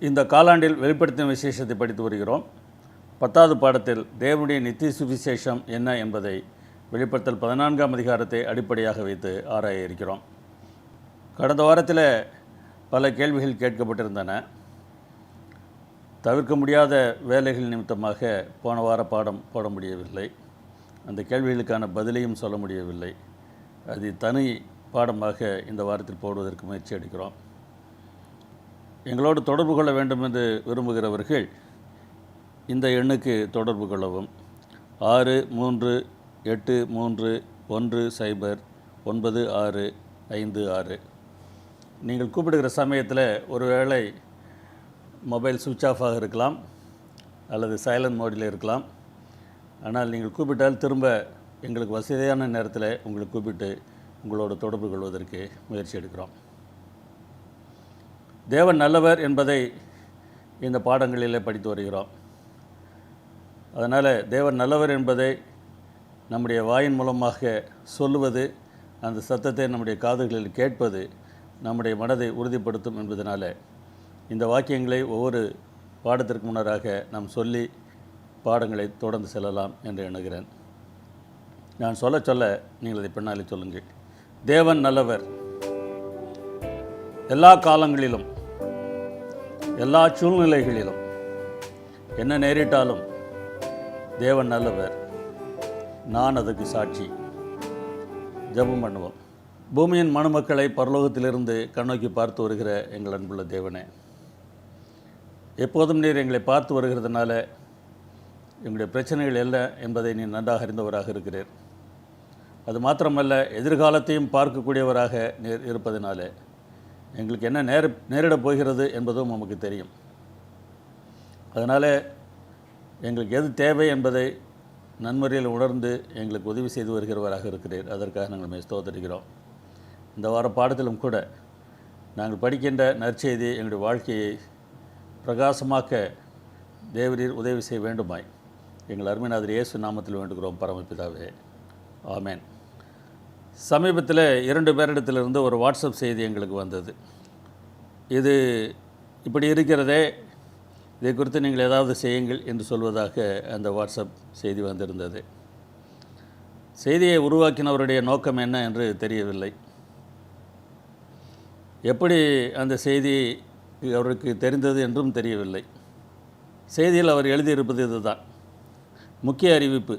இந்த காலாண்டில் வெளிப்படுத்தின விசேஷத்தை படித்து வருகிறோம். 10வது பாடத்தில் தேவனுடைய நித்திய சுவிசேஷம் என்ன என்பதை வெளிப்படுத்தல் 14ஆம் அதிகாரத்தை அடிப்படையாக வைத்து ஆராய இருக்கிறோம். கடந்த வாரத்தில் பல கேள்விகள் கேட்கப்பட்டிருந்தன. தவிர்க்க முடியாத வேலைகள் நிமித்தமாக போன வார பாடம் போட முடியவில்லை. அந்த கேள்விகளுக்கான பதிலையும் சொல்ல முடியவில்லை. அது தனி பாடமாக இந்த வாரத்தில் போடுவதற்கு முயற்சி எடுக்கிறோம். எங்களோடு தொடர்பு கொள்ள வேண்டும் என்று விரும்புகிறவர்கள் இந்த எண்ணுக்கு தொடர்பு கொள்ளவும். 6383109656. நீங்கள் கூப்பிடுகிற சமயத்தில் ஒருவேளை மொபைல் சுவிட்ச் ஆஃப் ஆக இருக்கலாம் அல்லது சைலண்ட் மோடில் இருக்கலாம். ஆனால் நீங்கள் கூப்பிட்டால் திரும்ப எங்களுக்கு வசதியான நேரத்தில் உங்களுக்கு கூப்பிட்டு உங்களோடு தொடர்பு கொள்வதற்கு முயற்சி எடுக்கிறோம். தேவன் நல்லவர் என்பதை இந்த பாடங்களில் படித்து வருகிறோம். அதனால் தேவன் நல்லவர் என்பதை நம்முடைய வாயின் மூலமாக சொல்லுவது, அந்த சத்தத்தை நம்முடைய காதுகளில் கேட்பது நம்முடைய மனதை உறுதிப்படுத்தும் என்பதனால் இந்த வாக்கியங்களை ஒவ்வொரு பாடத்திற்கு முன்னராக நாம் சொல்லி பாடங்களை தொடர்ந்து செல்லலாம் என்று எண்ணுகிறேன். நான் சொல்ல சொல்ல நீங்கள் அதை பின்னாலே சொல்லுங்கள். தேவன் நல்லவர். எல்லா காலங்களிலும் எல்லா சூழ்நிலைகளிலும் என்ன நேரிட்டாலும் தேவன் நல்லவர். நான் அதுக்கு சாட்சி. ஜெபம் பண்ணுவோம். பூமியின் மனுமக்களை பரலோகத்திலிருந்து கண்ணோக்கி பார்த்து வருகிற எங்கள் அன்புள்ள தேவனே, எப்போதும் நீர் எங்களை பார்த்து வருகிறதுனால எங்களுடைய பிரச்சனைகள் என்ன என்பதை நீ நன்றாக அறிந்தவராக இருக்கிறீர். அது மாத்திரமல்ல, எதிர்காலத்தையும் பார்க்கக்கூடியவராக நீர் இருப்பதனால எங்களுக்கு என்ன நேரிடப் போகிறது என்பதும் நமக்கு தெரியும். அதனால் எங்களுக்கு எது தேவை என்பதை நன்முறையில் உணர்ந்து எங்களுக்கு உதவி செய்து வருகிறவராக இருக்கிறீர். அதற்காக நாங்கள் ஸ்தோத்திரிக்கிறோம். இந்த வார பாடத்திலும் கூட நாங்கள் படிக்கின்ற நற்செய்தி எங்களுடைய வாழ்க்கையை பிரகாசமாக்க தேவரீர் உதவி செய்ய வேண்டுமாய் எங்கள் அருமைநாதர் இயேசு நாமத்தில் வேண்டுகிறோம் பரமபிதாவே, ஆமேன். சமீபத்தில் 2 பேரிடத்திலிருந்து ஒரு வாட்ஸ்அப் செய்தி எங்களுக்கு வந்தது. இது இப்படி இருக்கிறதே, இதை குறித்து நீங்கள் ஏதாவது செய்யுங்கள் என்று சொல்வதாக அந்த வாட்ஸ்அப் செய்தி வந்திருந்தது. செய்தியை உருவாக்கினவருடைய நோக்கம் என்ன என்று தெரியவில்லை. எப்படி அந்த செய்தி அவருக்கு தெரிந்தது என்றும் தெரியவில்லை. செய்தியில் அவர் எழுதியிருப்பது இதுதான்: முக்கிய அறிவிப்பு.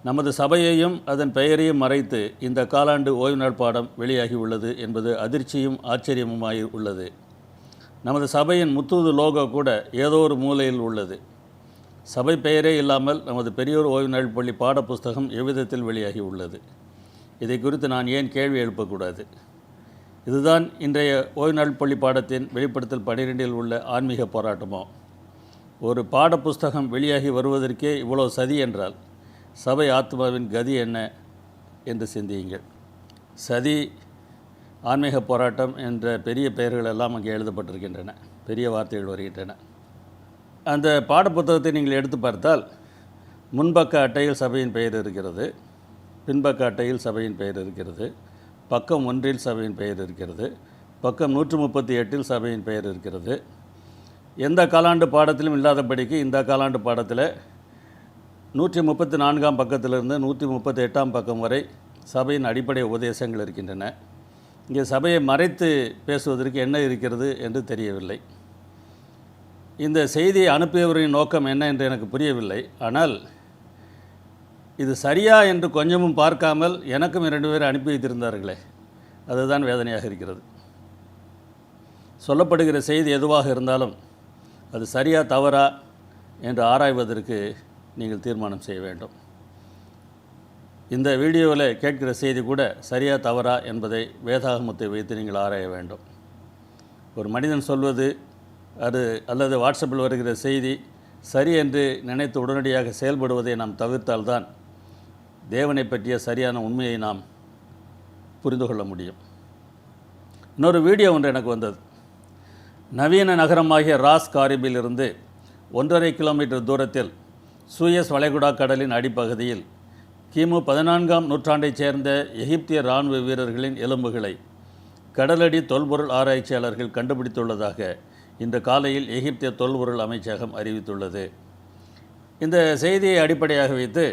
நமது சபையையும் அதன் பெயரையும் மறைத்து இந்த காலாண்டு ஓய்வு நாள் பாடம் வெளியாகி உள்ளது என்பது அதிர்ச்சியும் ஆச்சரியமுமாய் உள்ளது. நமது சபையின் முத்தூது லோகோ கூட ஏதோ ஒரு மூலையில் உள்ளது. சபை பெயரே இல்லாமல் நமது பெரியோர் ஓய்வு நாள் பள்ளி பாட புஸ்தகம் எவ்விதத்தில் வெளியாகி உள்ளது. இதை குறித்து நான் ஏன் கேள்வி எழுப்பக்கூடாது? இதுதான் இன்றைய ஓய்வு நாள் பள்ளி பாடத்தின் வெளிப்படுத்தல் 12இல் உள்ள ஆன்மீக போராட்டமோ? ஒரு பாட புஸ்தகம் வெளியாகி வருவதற்கே இவ்வளோ சதி என்றால் சபை ஆத்மாவின் கதி என்ன என்று சிந்தியுங்கள். சதி, ஆன்மீக போராட்டம் என்ற பெரிய பெயர்கள் எல்லாம் அங்கே எழுதப்பட்டிருக்கின்றன. பெரிய வார்த்தைகள் வருகின்றன. அந்த பாடப்புத்தகத்தை நீங்கள் எடுத்து பார்த்தால் முன்பக்க அட்டையில் சபையின் பெயர் இருக்கிறது, பின்பக்க அட்டையில் சபையின் பெயர் இருக்கிறது, பக்கம் 1இல் சபையின் பெயர் இருக்கிறது, பக்கம் 138இல் சபையின் பெயர் இருக்கிறது. எந்த காலாண்டு பாடத்திலும் இல்லாதபடிக்கு இந்த காலாண்டு பாடத்தில் 134ஆம் பக்கத்திலிருந்து 138ஆம் பக்கம் வரை சபையின் அடிப்படை உபதேசங்கள் இருக்கின்றன. இங்கே சபையை மறைத்து பேசுவதற்கு என்ன இருக்கிறது என்று தெரியவில்லை. இந்த செய்தியை அனுப்பியவரின் நோக்கம் என்ன என்று எனக்கு புரியவில்லை. ஆனால் இது சரியா என்று கொஞ்சமும் பார்க்காமல் எனக்கும் 2 பேர் அனுப்பி வைத்திருந்தார்களே, அதுதான் வேதனையாக இருக்கிறது. சொல்லப்படுகிற செய்தி எதுவாக இருந்தாலும் அது சரியா தவறா என்று ஆராய்வதற்கு நீங்கள் தீர்மானம் செய்ய வேண்டும். இந்த வீடியோவில் கேட்கிற செய்தி கூட சரியா தவறா என்பதை வேதாகமத்தை வைத்து நீங்கள் ஆராய வேண்டும். ஒரு மனிதன் சொல்வது அல்லது வாட்ஸ்அப்பில் வருகிற செய்தி சரி என்று நினைத்து உடனடியாக செயல்படுவதை நாம் தவிர்த்தால்தான் தேவனை பற்றிய சரியான உண்மையை நாம் புரிந்து கொள்ள முடியும். இன்னொரு வீடியோ ஒன்று எனக்கு வந்தது. நவீன நகரமாகிய ராஸ் காரிபில் இருந்து 1.5 கிலோமீட்டர் தூரத்தில் சூயஸ் வளைகுடா கடலின் அடிப்பகுதியில் கிமு 14ஆம் நூற்றாண்டைச் சேர்ந்த எகிப்திய இராணுவ வீரர்களின் எலும்புகளை கடலடி தொல்பொருள் ஆராய்ச்சியாளர்கள் கண்டுபிடித்துள்ளதாக இன்று காலையில் எகிப்திய தொல்பொருள் அமைச்சகம் அறிவித்துள்ளது. இந்த செய்தியை அடிப்படையாக வைத்து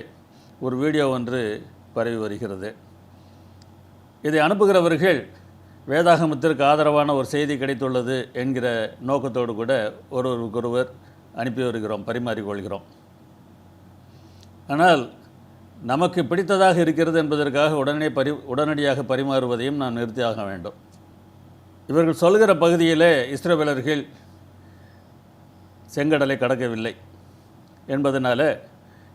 ஒரு வீடியோ ஒன்று பரவி வருகிறது. இதை அனுப்புகிறவர்கள் வேதாகமத்திற்கு ஆதரவான ஒரு செய்தி கிடைத்துள்ளது என்கிற நோக்கத்தோடு கூட ஒருவருக்கொருவர் அனுப்பி வருகிறோம், பரிமாறிக்கொள்கிறோம். ஆனால் நமக்கு பிடித்ததாக இருக்கிறது என்பதற்காக உடனடியாக பரிமாறுவதையும் நாம் நிறுத்தியாக வேண்டும். இவர்கள் சொல்கிற பகுதியிலே இஸ்ரவேலர்கள் செங்கடலை கடக்கவில்லை என்பதனால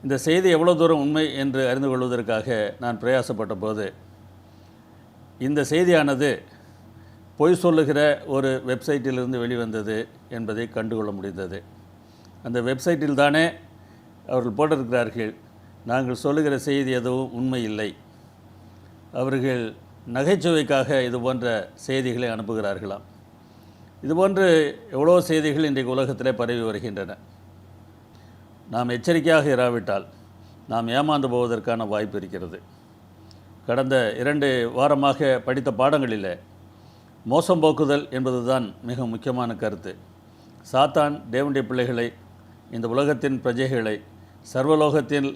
இந்த செய்தி எவ்வளோ தூரம் உண்மை என்று அறிந்து கொள்வதற்காக நான் பிரயாசப்பட்ட போது இந்த செய்தியானது பொய் சொல்லுகிற ஒரு வெப்சைட்டிலிருந்து வெளிவந்தது என்பதை கண்டுகொள்ள முடிந்தது. அந்த வெப்சைட்டில் தானே அவர்கள் போட்டிருக்கிறார்கள், நாங்கள் சொல்லுகிற செய்தி எதுவும் உண்மை இல்லை. அவர்கள் நகைச்சுவைக்காக இது போன்ற செய்திகளை அனுப்புகிறார்களாம். இதுபோன்று எவ்வளோ செய்திகள் இன்றைக்கு உலகத்திலே பரவி வருகின்றன. நாம் எச்சரிக்கையாக இராவிட்டால் நாம் ஏமாந்து போவதற்கான வாய்ப்பு இருக்கிறது. கடந்த 2 வாரமாக படித்த பாடங்களில் மோசம் போக்குதல் என்பதுதான் மிக முக்கியமான கருத்து. சாத்தான் தேவனுடைய பிள்ளைகளை, இந்த உலகத்தின் பிரஜைகளை, சர்வலோகத்தில்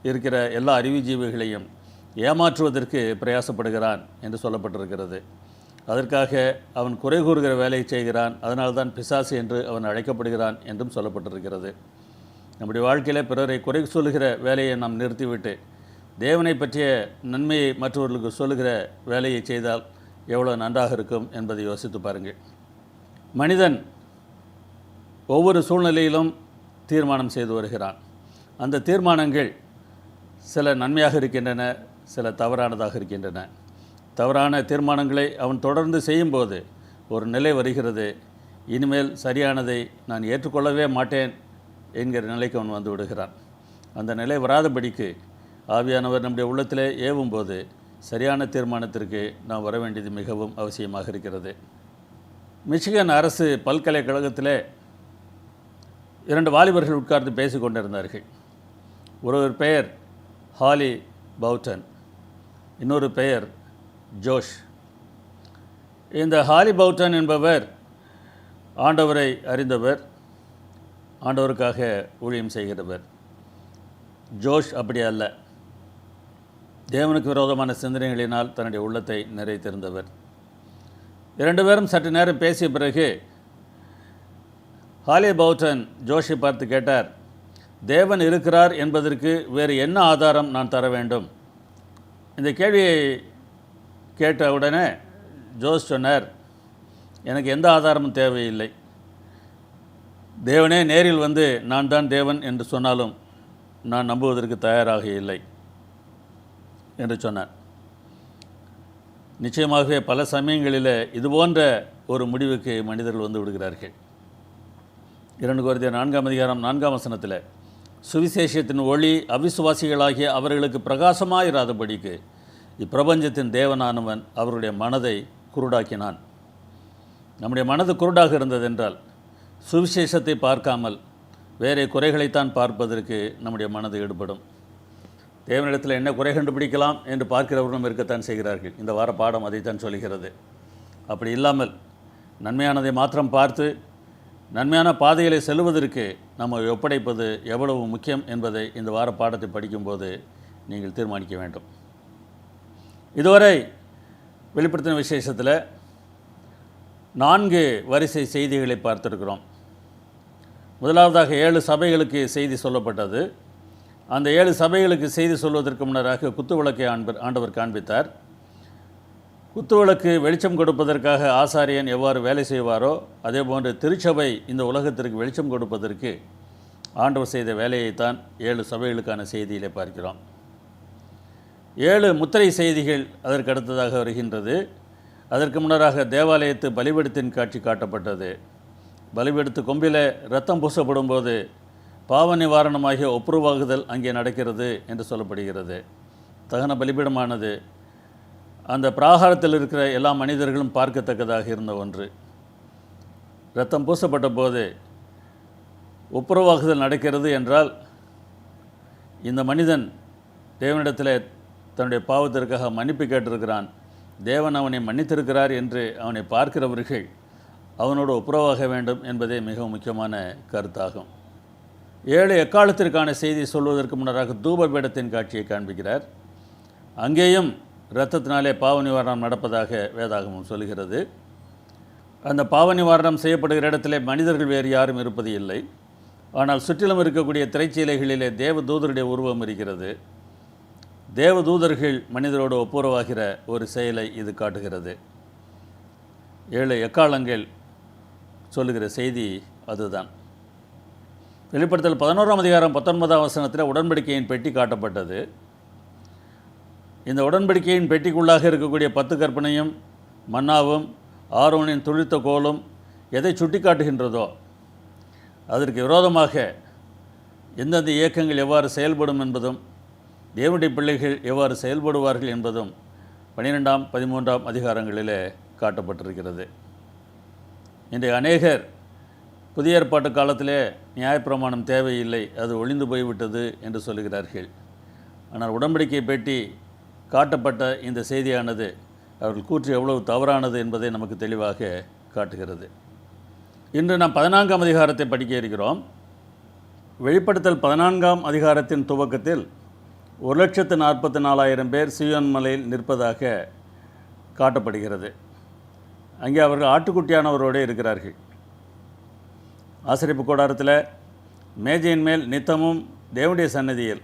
இருக்கிற எல்லா அறிவுஜீவிகளையும் ஏமாற்றுவதற்கு பிரயாசப்படுகிறான் என்று சொல்லப்பட்டிருக்கிறது. அதற்காக அவன் குறை கூறுகிற வேலையை செய்கிறான். அதனால்தான் பிசாசு என்று அவன் அழைக்கப்படுகிறான் என்றும் சொல்லப்பட்டிருக்கிறது. நம்முடைய வாழ்க்கையில் பிறரை குறை சொல்லுகிற வேலையை நாம் நிறுத்திவிட்டு தேவனை பற்றிய நன்மையை மற்றவர்களுக்கு சொல்லுகிற வேலையை செய்தால் எவ்வளோ நன்றாக இருக்கும் என்பதை யோசித்து பாருங்கள். மனிதன் ஒவ்வொரு சூழ்நிலையிலும் தீர்மானம் செய்து வருகிறான். அந்த தீர்மானங்கள் சில நன்மையாக இருக்கின்றன, சில தவறானதாக இருக்கின்றன. தவறான தீர்மானங்களை அவன் தொடர்ந்து செய்யும்போது ஒரு நிலை வருகிறது, இனிமேல் சரியானதை நான் ஏற்றுக்கொள்ளவே மாட்டேன் என்கிற நிலைக்கு அவன் வந்து விடுகிறான். அந்த நிலை வராதபடிக்கு ஆவியானவர் நம்முடைய உள்ளத்திலே ஏவும்போது சரியான தீர்மானத்திற்கு நாம் வர வேண்டியது மிகவும் அவசியமாக இருக்கிறது. மிச்சிகன் அரசு பல்கலைக்கழகத்தில் 2 வாலிபர்கள் உட்கார்ந்து பேசி கொண்டிருந்தார்கள். ஒருவர் பெயர் ஹாலி பவுட்டன், இன்னொரு பெயர் ஜோஷ். இந்த ஹாலி பவுட்டன் என்பவர் ஆண்டவரை அறிந்தவர், ஆண்டவருக்காக ஊழியம் செய்கிறவர். ஜோஷ் அப்படி அல்ல, தேவனுக்கு விரோதமான சிந்தனைகளினால் தன்னுடைய உள்ளத்தை நிறைத்திருந்தவர். 2 பேரும் சற்று நேரம் பேசிய பிறகு ஹாலி பவுட்டன் ஜோஷை பார்த்து கேட்டார், தேவன் இருக்கிறார் என்பதற்கு வேறு என்ன ஆதாரம் நான் தர வேண்டும்? இந்த கேள்வியை கேட்ட உடனே ஜோஷ் சொன்னார், எனக்கு எந்த ஆதாரமும் தேவையில்லை. தேவனே நேரில் வந்து நான் தான் தேவன் என்று சொன்னாலும் நான் நம்புவதற்கு தயாராக இல்லை என்று சொன்னார். நிச்சயமாகவே பல சமயங்களில் இதுபோன்ற ஒரு முடிவுக்கு மனிதர்கள் வந்து விடுகிறார்கள். 2 கொரிந்தியர் 4ஆம் அதிகாரம் 4ஆம் வசனத்தில் சுவிசேஷத்தின் ஒளி அவிசுவாசிகளாகிய அவர்களுக்கு பிரகாசமாயிராதபடிக்கு இப்பிரபஞ்சத்தின் தேவனானவன் அவருடைய மனதை குருடாக்கினான். நம்முடைய மனது குருடாக இருந்ததென்றால் சுவிசேஷத்தை பார்க்காமல் வேறு குறைகளைத்தான் பார்ப்பதற்கு நம்முடைய மனது ஈடுபடும். தேவனிடத்தில் என்ன குறை கண்டுபிடிக்கலாம் என்று பார்க்கிறவர்களும் இருக்கத்தான் செய்கிறார்கள். இந்த வார பாடம் அதைத்தான் சொல்கிறது. அப்படி இல்லாமல் நன்மையானதை மாத்திரம் பார்த்து நன்மையான பாதைகளை செல்வதற்கு நம்ம ஒப்படைப்பது எவ்வளவு முக்கியம் என்பதை இந்த வார பாடத்தை படிக்கும்போது நீங்கள் தீர்மானிக்க வேண்டும். இதுவரை வெளிப்படுத்தின விசேஷத்தில் 4 வரிசை செய்திகளை பார்த்திருக்கிறோம். முதலாவதாக 7 சபைகளுக்கு செய்தி சொல்லப்பட்டது. அந்த 7 சபைகளுக்கு செய்தி சொல்வதற்கு முன்னராக குத்துவிளக்கை ஆண்டவர் காண்பித்தார். குத்துவிளக்கு வெளிச்சம் கொடுப்பதற்காக ஆசாரியன் எவ்வாறு வேலை செய்வாரோ அதேபோன்று திருச்சபை இந்த உலகத்திற்கு வெளிச்சம் கொடுப்பதற்கு ஆண்டவர் செய்த வேலையைத்தான் 7 சபைகளுக்கான செய்தியிலே பார்க்கிறோம். 7 முத்திரை செய்திகள் அதற்கு அடுத்ததாக வருகின்றது. அதற்கு முன்னராக தேவாலயத்து பலிபீடத்தின் காட்சி காட்டப்பட்டது. பலிபீடத்து கொம்பில் இரத்தம் பூசப்படும் போது பாவ நிவாரணமாகிய ஒப்புரவாகுதல் அங்கே நடக்கிறது என்று சொல்லப்படுகிறது. தகன பலிபீடமானது அந்த பிராகாரத்தில் இருக்கிற எல்லா மனிதர்களும் பார்க்கத்தக்கதாக இருந்த ஒன்று. இரத்தம் பூசப்பட்ட போது ஒப்புரவாகுதல் நடக்கிறது என்றால் இந்த மனிதன் தேவனிடத்தில் தன்னுடைய பாவத்திற்காக மன்னிப்பு கேட்டிருக்கிறான், தேவன் அவனை மன்னித்திருக்கிறார் என்று அவனை பார்க்கிறவர்கள் அவனோடு ஒப்புரவாக வேண்டும் என்பதே மிகவும் முக்கியமான கருத்தாகும். 7 எக்காலத்திற்கான செய்தி சொல்வதற்கு முன்னராக தூப பீடத்தின் காட்சியை காண்பிக்கிறார். அங்கேயும் இரத்தத்தினாலே பாவ நிவாரணம் நடப்பதாக வேதாகமம் சொல்கிறது. அந்த பாவ நிவாரணம் செய்யப்படுகிற இடத்திலே மனிதர்கள் வேறு யாரும் இருப்பது இல்லை. ஆனால் சுற்றிலும் இருக்கக்கூடிய திரைச்சீலைகளிலே தேவதூதருடைய உருவம் இருக்கிறது. தேவதூதர்கள் மனிதரோடு ஒப்புரவாகிற ஒரு செயலை இது காட்டுகிறது. 7 எக்காலங்கள் சொல்லுகிற செய்தி அதுதான். வெளிப்படுத்தல் 11ஆம் அதிகாரம் 19ஆம் வசனத்தில் உடன்படிக்கையின் பெட்டி காட்டப்பட்டது. இந்த உடன்படிக்கையின் பெட்டிக்குள்ளாக இருக்கக்கூடிய 10 கற்பனையும் மன்னாவும் ஆரோனின் துளிர்த்த கோலும் எதை சுட்டி காட்டுகின்றதோ அதற்கு விரோதமாக எந்தெந்த இயக்கங்கள் எவ்வாறு செயல்படும் என்பதும் தேவனுடைய பிள்ளைகள் எவ்வாறு செயல்படுவார்கள் என்பதும் 12ஆம் 13ஆம் அதிகாரங்களிலே காட்டப்பட்டிருக்கிறது. இன்றைய அநேகர் புதிய ஏற்பாட்டு காலத்திலே நியாயப்பிரமாணம் தேவையில்லை, அது ஒழிந்து போய்விட்டது என்று சொல்லுகிறார்கள். ஆனால் உடன்படிக்கை பெட்டி காட்டப்பட்ட இந்த செய்தியானது அவர்கள் கூற்று எவ்வளவு தவறானது என்பதை நமக்கு தெளிவாக காட்டுகிறது. இன்று நாம் 14ஆம் அதிகாரத்தை படிக்க இருக்கிறோம். வெளிப்படுத்தல் 14ஆம் அதிகாரத்தின் துவக்கத்தில் 1,44,000 பேர் சீயோன் மலையில் நிற்பதாக காட்டப்படுகிறது. அங்கே அவர்கள் ஆட்டுக்குட்டியானவரோடு இருக்கிறார்கள். ஆசரிப்பு கூடாரத்தில் மேஜையின் மேல் நித்தமும் தேவனுடைய சன்னதியில்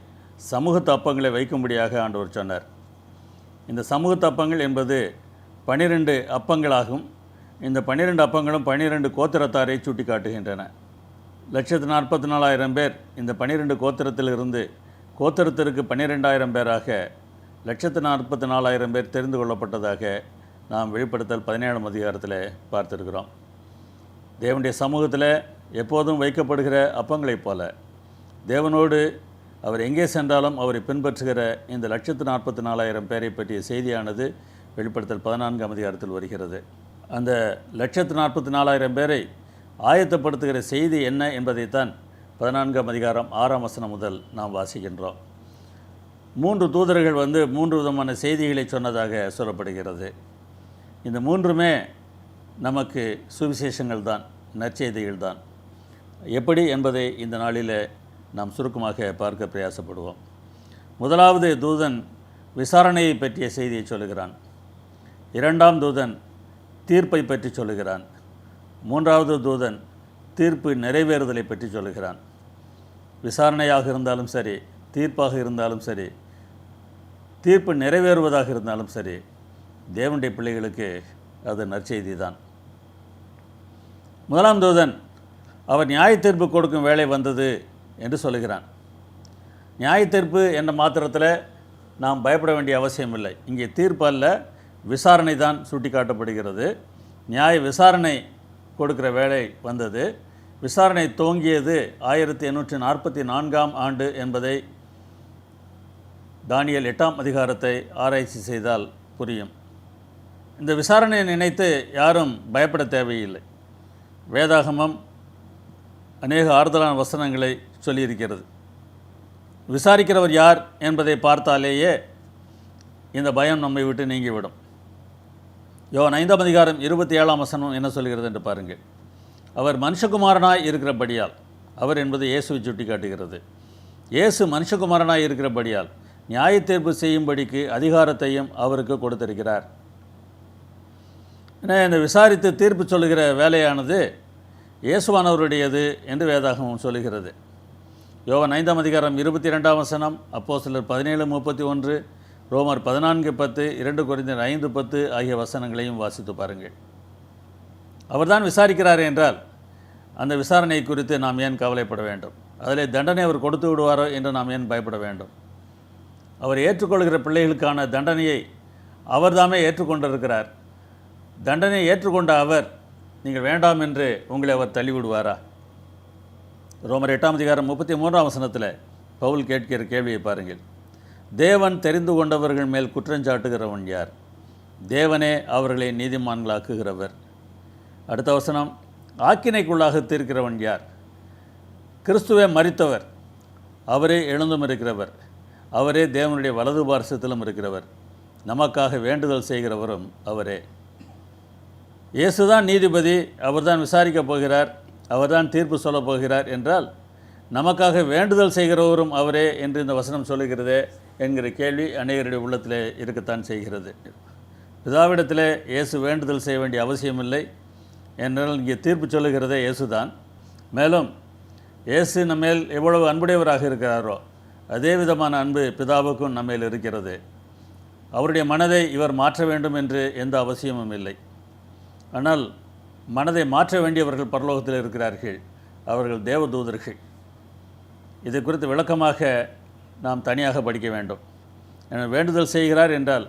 சமூக தப்பங்களை வைக்கும்படியாக ஆண்டவர் சொன்னார். இந்த சமூக தப்பங்கள் என்பது 12 அப்பங்களாகும். இந்த 12 அப்பங்களும் 12 கோத்திரத்தாரை சுட்டி காட்டுகின்றன. 1,44,000 பேர் இந்த 12 கோத்திரத்திலிருந்து கோத்திரத்திற்கு 12,000 பேராக 1,44,000 பேர் தெரிந்து கொள்ளப்பட்டதாக நாம் வெளிப்படுத்தல் 17ஆம் அதிகாரத்தில் பார்த்திருக்கிறோம். தேவனுடைய சமூகத்தில் எப்போதும் வைக்கப்படுகிற அப்பங்களைப் போல தேவனோடு அவர் எங்கே சென்றாலும் அவரை பின்பற்றுகிற இந்த 1,44,000 பேரை பற்றிய செய்தியானது வெளிப்படுத்தல் 14ஆம் அதிகாரத்தில் வருகிறது. அந்த 1,44,000 பேரை ஆயத்தப்படுத்துகிற செய்தி என்ன என்பதைத்தான் 14ஆம் அதிகாரம் 6ஆம் வசனம் முதல் நாம் வாசிக்கின்றோம். 3 தூதர்கள் 3 விதமான செய்திகளை சொன்னதாக சொல்லப்படுகிறது. இந்த 3மே நமக்கு சுவிசேஷங்கள் தான், நற்செய்திகள் தான். எப்படி என்பதை இந்த நாளில் நாம் சுருக்கமாக பார்க்க பிரயாசப்படுவோம். முதலாவது தூதன் விசாரணையை பற்றிய செய்தியை சொல்லுகிறான். 2ஆம் தூதன் தீர்ப்பை பற்றி சொல்லுகிறான். 3ஆவது தூதன் தீர்ப்பு நிறைவேறுதலை பற்றி சொல்லுகிறான். விசாரணையாக இருந்தாலும் சரி, தீர்ப்பாக இருந்தாலும் சரி, தீர்ப்பு நிறைவேறுவதாக இருந்தாலும் சரி, தேவனுடைய பிள்ளைகளுக்கு அது நற்செய்தி தான். 1ஆம் தூதன் அவர் நியாய தீர்ப்பு கொடுக்கும் வேலை வந்தது என்று சொல்லுகிறான். நியாய தீர்ப்பு என்ற மாத்திரத்தில் நாம் பயப்பட வேண்டிய அவசியம் இல்லை. இங்கே தீர்ப்பு அல்ல, விசாரணை தான் சுட்டி காட்டப்படுகிறது. நியாய விசாரணை கொடுக்கிற வேலை வந்தது. விசாரணை துவங்கியது 1844ஆம் ஆண்டு என்பதை தானியேல் 8ஆம் அதிகாரத்தை ஆராய்ச்சி செய்தால் புரியும். இந்த விசாரணையை நினைத்து யாரும் பயப்பட தேவையில்லை. வேதாகமம் அநேக ஆறுதலான வசனங்களை சொல்லியிருக்கிறது. விசாரிக்கிறவர் யார் என்பதை பார்த்தாலேயே இந்த பயம் நம்மை விட்டு நீங்கிவிடும். யோவான் 5ஆம் அதிகாரம் 27ஆம் வசனம் என்ன சொல்கிறது என்று பாருங்கள். அவர் மனுஷகுமாரனாய் இருக்கிறபடியால், அவர் என்பது இயேசுவை சுட்டி காட்டுகிறது. இயேசு மனுஷகுமாரனாய் இருக்கிறபடியால் நியாய தீர்ப்பு செய்யும்படிக்கு அதிகாரத்தையும் அவருக்கு கொடுத்திருக்கிறார். ஏன்னா இந்த விசாரித்து தீர்ப்பு சொல்லுகிற வேலையானது இயேசுவானவருடையது என்று வேதாகமம் சொல்லுகிறது. யோவான் 5ஆம் அதிகாரம் 22ஆம் வசனம், அப்போஸ்தலர் 17:31, ரோமர் 14:10, 2 கொரிந்தியர் 5:10 ஆகிய வசனங்களையும் வாசித்து பாருங்கள். அவர்தான் விசாரிக்கிறார் என்றால் அந்த விசாரணை குறித்து நாம் ஏன் கவலைப்பட வேண்டும்? அதில் தண்டனை அவர் கொடுத்து விடுவாரோ என்று நாம் ஏன் பயப்பட வேண்டும்? அவர் ஏற்றுக்கொள்கிற பிள்ளைகளுக்கான தண்டனையை அவர்தாமே ஏற்றுக்கொண்டிருக்கிறார். தண்டனையை ஏற்றுக்கொண்ட அவர் நீங்கள் வேண்டாம் என்று உங்களை அவர் தள்ளிவிடுவாரா? ரோமர் 8ஆம் அதிகாரம் 33ஆம் வசனத்தில் பவுல் கேட்கிற கேள்வியை பாருங்கள். தேவன் தெரிந்து கொண்டவர்கள் மேல் குற்றஞ்சாட்டுகிறவன் யார்? தேவனே அவர்களை நீதிமான்களாக்குகிறவர். அடுத்த வசனம், ஆக்கினைக்குள்ளாக தீர்க்கிறவன் யார்? கிறிஸ்துவே மரித்தவர், அவரே எழுந்தும் இருக்கிறவர், அவரே தேவனுடைய வலது பார்சத்திலும் இருக்கிறவர், நமக்காக வேண்டுதல் செய்கிறவரும் அவரே. இயேசுதான் நீதிபதி, அவர்தான் விசாரிக்கப் போகிறார், அவர்தான் தீர்ப்பு சொல்லப் போகிறார் என்றால் நமக்காக வேண்டுதல் செய்கிறவரும் அவரே என்று இந்த வசனம் சொல்லுகிறதே என்கிற கேள்வி அநேகருடைய உள்ளத்தில் இருக்கத்தான் செய்கிறது. பிதாவிடத்தில் இயேசு வேண்டுதல் செய்ய வேண்டிய அவசியமில்லை என்றால் இங்கே தீர்ப்பு சொல்லுகிறதே இயேசுதான். மேலும் இயேசு நம்மேல் எவ்வளவு அன்புடையவராக இருக்கிறாரோ அதே விதமான அன்பு பிதாவுக்கும் நம்மேல் இருக்கிறது. அவருடைய மனதை இவர் மாற்ற வேண்டும் என்று எந்த அவசியமும் இல்லை. ஆனால் மனதை மாற்ற வேண்டியவர்கள் பரலோகத்தில் இருக்கிறார்கள், அவர்கள் தேவதூதர்கள். இதை குறித்து விளக்கமாக நாம் தனியாக படிக்க வேண்டும். வேண்டுதல் செய்கிறார் என்றால்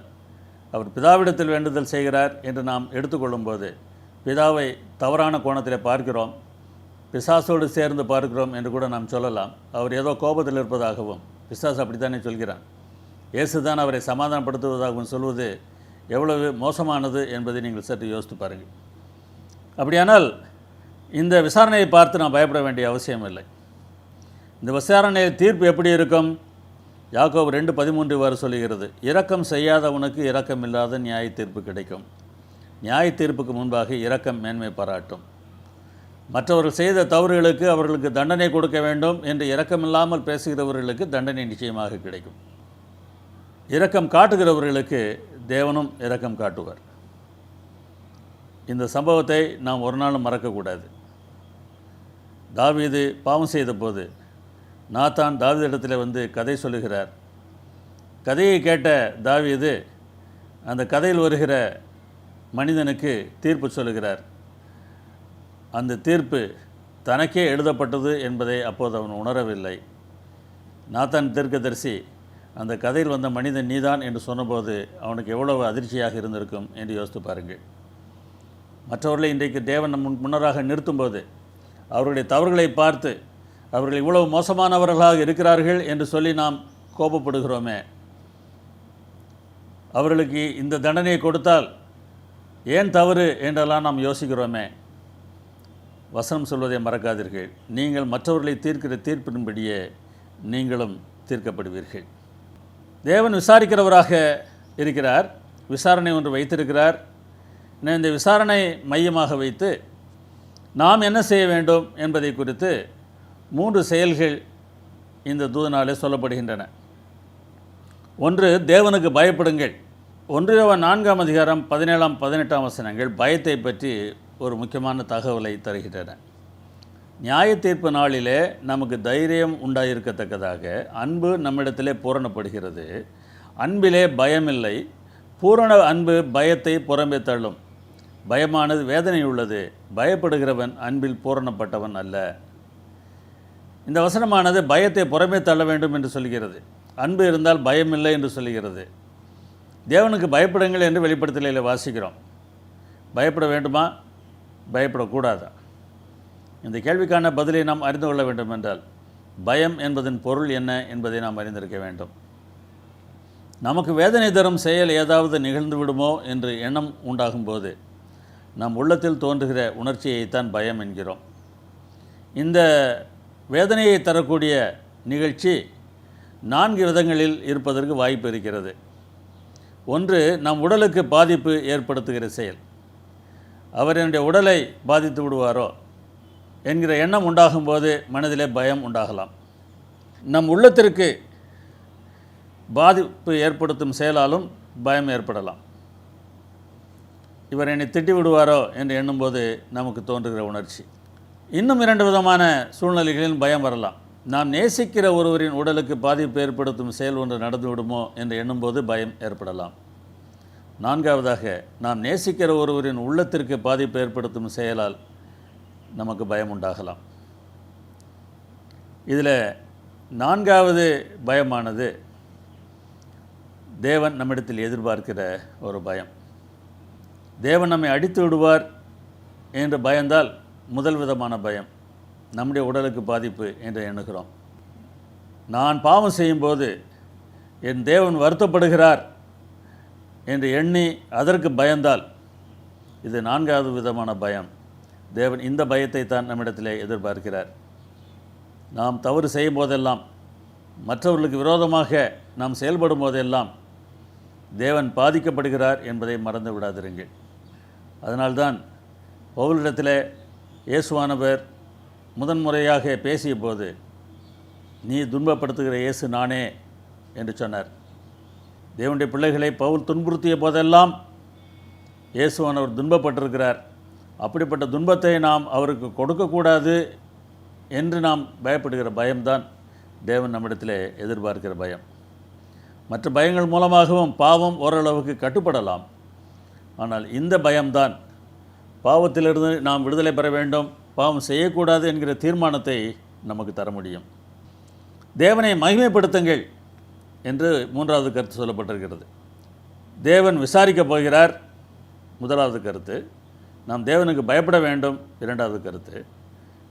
அவர் பிதாவிடத்தில் வேண்டுதல் செய்கிறார் என்று நாம் எடுத்துக்கொள்ளும்போது பிதாவை தவறான கோணத்தில் பார்க்கிறோம், பிசாசோடு சேர்ந்து பார்க்கிறோம் என்று கூட நாம் சொல்லலாம். அவர் ஏதோ கோபத்தில் இருப்பதாகவும், பிசாசு அப்படித்தானே சொல்கிறான், இயேசு தான் அவரை சமாதானப்படுத்துவதாகவும் சொல்வது எவ்வளவு மோசமானது என்பதை நீங்கள் சற்று யோசித்து பாருங்கள். அப்படியானால் இந்த விசாரணையை பார்த்து நாம் பயப்பட வேண்டிய அவசியம் இல்லை. இந்த விசாரணையில் தீர்ப்பு எப்படி இருக்கும்? யாக்கோபு 2:13 இவ்வாறு சொல்லுகிறது, இரக்கம் செய்யாதவனுக்கு இரக்கம் இல்லாத நியாய தீர்ப்பு கிடைக்கும். நியாய தீர்ப்புக்கு முன்பாக இரக்கம் மேன்மை பாராட்டும். மற்றவர்கள் செய்த தவறுகளுக்கு அவர்களுக்கு தண்டனை கொடுக்க வேண்டும் என்று இரக்கமில்லாமல் பேசுகிறவர்களுக்கு தண்டனை நிச்சயமாக கிடைக்கும். இரக்கம் காட்டுகிறவர்களுக்கு தேவனும் இரக்கம் காட்டுவார். இந்த சம்பவத்தை நாம் ஒரு நாளும் மறக்கக்கூடாது. தாவீது பாவம் செய்த போது நாத்தான் தாவீதிடத்தில் வந்து கதை சொல்லுகிறார். கதையை கேட்ட தாவீது அந்த கதையில் வருகிற மனிதனுக்கு தீர்ப்பு சொல்லுகிறார். அந்த தீர்ப்பு தனக்கே எழுதப்பட்டது என்பதை அப்போது அவன் உணரவில்லை. நாத்தான் தீர்க்கதரிசி அந்த கதையில் வந்த மனிதன் நீதான் என்று சொன்னபோது அவனுக்கு எவ்வளவு அதிர்ச்சியாக இருந்திருக்கும் என்று யோசித்து பாருங்கள். மற்றவர்களை இன்றைக்கு தேவன் முன்னராக நிறுத்தும்போது அவர்களுடைய தவறுகளை பார்த்து அவர்கள் இவ்வளவு மோசமானவர்களாக இருக்கிறார்கள் என்று சொல்லி நாம் கோபப்படுகிறோமே, அவர்களுக்கு இந்த தண்டனையை கொடுத்தால் ஏன் தவறு என்றெல்லாம் நாம் யோசிக்கிறோமே. வசனம் சொல்வதை மறக்காதீர்கள், நீங்கள் மற்றவர்களை தீர்க்கிற தீர்ப்பின்படியே நீங்களும் தீர்க்கப்படுவீர்கள். தேவன் விசாரிக்கிறவராக இருக்கிறார், விசாரணை ஒன்று வைத்திருக்கிறார். இந்த விசாரணை மையமாக வைத்து நாம் என்ன செய்ய வேண்டும் என்பதை குறித்து 3 செயல்கள் இந்த தூதனாலே சொல்லப்படுகின்றன. ஒன்று, தேவனுக்கு பயப்படுங்கள். 1 யோவான் 4:17, 18 வசனங்கள் பயத்தை பற்றி ஒரு முக்கியமான தகவலை தருகின்றன. நியாய தீர்ப்பு நாளிலே நமக்கு தைரியம் உண்டாயிருக்கத்தக்கதாக அன்பு நம்மிடத்திலே பூரணப்படுகிறது. அன்பிலே பயமில்லை, பூரண அன்பு பயத்தை புறம்பே தள்ளும். பயமானது வேதனை உள்ளது, பயப்படுகிறவன் அன்பில் பூரணப்பட்டவன் அல்ல. இந்த வசனமானது பயத்தை புறமே தள்ள வேண்டும் என்று சொல்கிறது. அன்பு இருந்தால் பயமில்லை என்று சொல்கிறது. தேவனுக்கு பயப்படுங்கள் என்று வெளிப்படுத்தலையில் வாசிக்கிறோம். பயப்பட வேண்டுமா, பயப்படக்கூடாதா? இந்த கேள்விக்கான பதிலை நாம் அறிந்து கொள்ள வேண்டும் என்றால் பயம் என்பதன் பொருள் என்ன என்பதை நாம் அறிந்திருக்க வேண்டும். நமக்கு வேதனை தரும் செயல் ஏதாவது நிகழ்ந்து விடுமோ என்று எண்ணம் உண்டாகும்போது நம் உள்ளத்தில் தோன்றுகிற உணர்ச்சியைத்தான் பயம் என்கிறோம். இந்த வேதனையை தரக்கூடிய நிகழ்ச்சி 4 விதங்களில் இருப்பதற்கு வாய்ப்பு இருக்கிறது. ஒன்று, நம் உடலுக்கு பாதிப்பு ஏற்படுத்துகிற செயல். அவர் என்னுடைய உடலை பாதித்து விடுவாரோ என்கிற எண்ணம் உண்டாகும்போது மனதிலே பயம் உண்டாகலாம். நம் உள்ளத்திற்கு பாதிப்பு ஏற்படுத்தும் செயலாலும் பயம் ஏற்படலாம். இவர் என்னை திட்டி விடுவாரோ என்று எண்ணும்போது நமக்கு தோன்றுகிற உணர்ச்சி. இன்னும் 2 விதமான சூழ்நிலைகளில் பயம் வரலாம். நாம் நேசிக்கிற ஒருவரின் உடலுக்கு பாதிப்பு ஏற்படுத்தும் செயல் ஒன்று நடந்து விடுமோ என்று எண்ணும்போது பயம் ஏற்படலாம். 4வதாக, நாம் நேசிக்கிற ஒருவரின் உள்ளத்திற்கு பாதிப்பு ஏற்படுத்தும் செயலால் நமக்கு பயம் உண்டாகலாம். இதில் 4வது பயமானது தேவன் நம்மிடத்தில் எதிர்பார்க்கிற ஒரு பயம். தேவன் நம்மை அடித்து விடுவார் என்று பயந்தால் முதல் விதமான பயம் நம்முடைய உடலுக்கு பாதிப்பு என்று எண்ணுகிறோம். நான் பாவம் செய்யும்போது என் தேவன் வருத்தப்படுகிறார் என்று எண்ணி அதற்கு பயந்தால் இது 4வது விதமான பயம். தேவன் இந்த பயத்தை தான் நம்மிடத்திலே எதிர்பார்க்கிறார். நாம் தவறு செய்யும் போதெல்லாம், மற்றவர்களுக்கு விரோதமாக நாம் செயல்படும் போதெல்லாம் தேவன் பாதிக்கப்படுகிறார் என்பதை மறந்து விடாதிருங்கள். அதனால்தான் பவுலிடத்தில் இயேசுவானவர் முதன்முறையாக பேசிய போது, நீ துன்பப்படுத்துகிற இயேசு நானே என்று சொன்னார். தேவனுடைய பிள்ளைகளை பவுல் துன்புறுத்திய போதெல்லாம் இயேசுவானவர் துன்பப்பட்டிருக்கிறார். அப்படிப்பட்ட துன்பத்தை நாம் அவருக்கு கொடுக்கக்கூடாது என்று நாம் பயப்படுகிற பயம்தான் தேவன் நம்மிடத்தில் எதிர்பார்க்கிற பயம். மற்ற பயங்கள் மூலமாகவும் பாவம் ஓரளவுக்கு கட்டுப்படலாம். ஆனால் இந்த பயம்தான் பாவத்திலிருந்து நாம் விடுதலை பெற வேண்டும், பாவம் செய்யக்கூடாது என்கிற தீர்மானத்தை நமக்கு தர முடியும். தேவனை மகிமைப்படுத்துங்கள் என்று மூன்றாவது கருத்து சொல்லப்பட்டிருக்கிறது. தேவன் விசாரிக்கப் போகிறார், முதலாவது கருத்து. நாம் தேவனுக்கு பயப்பட வேண்டும், இரண்டாவது கருத்து.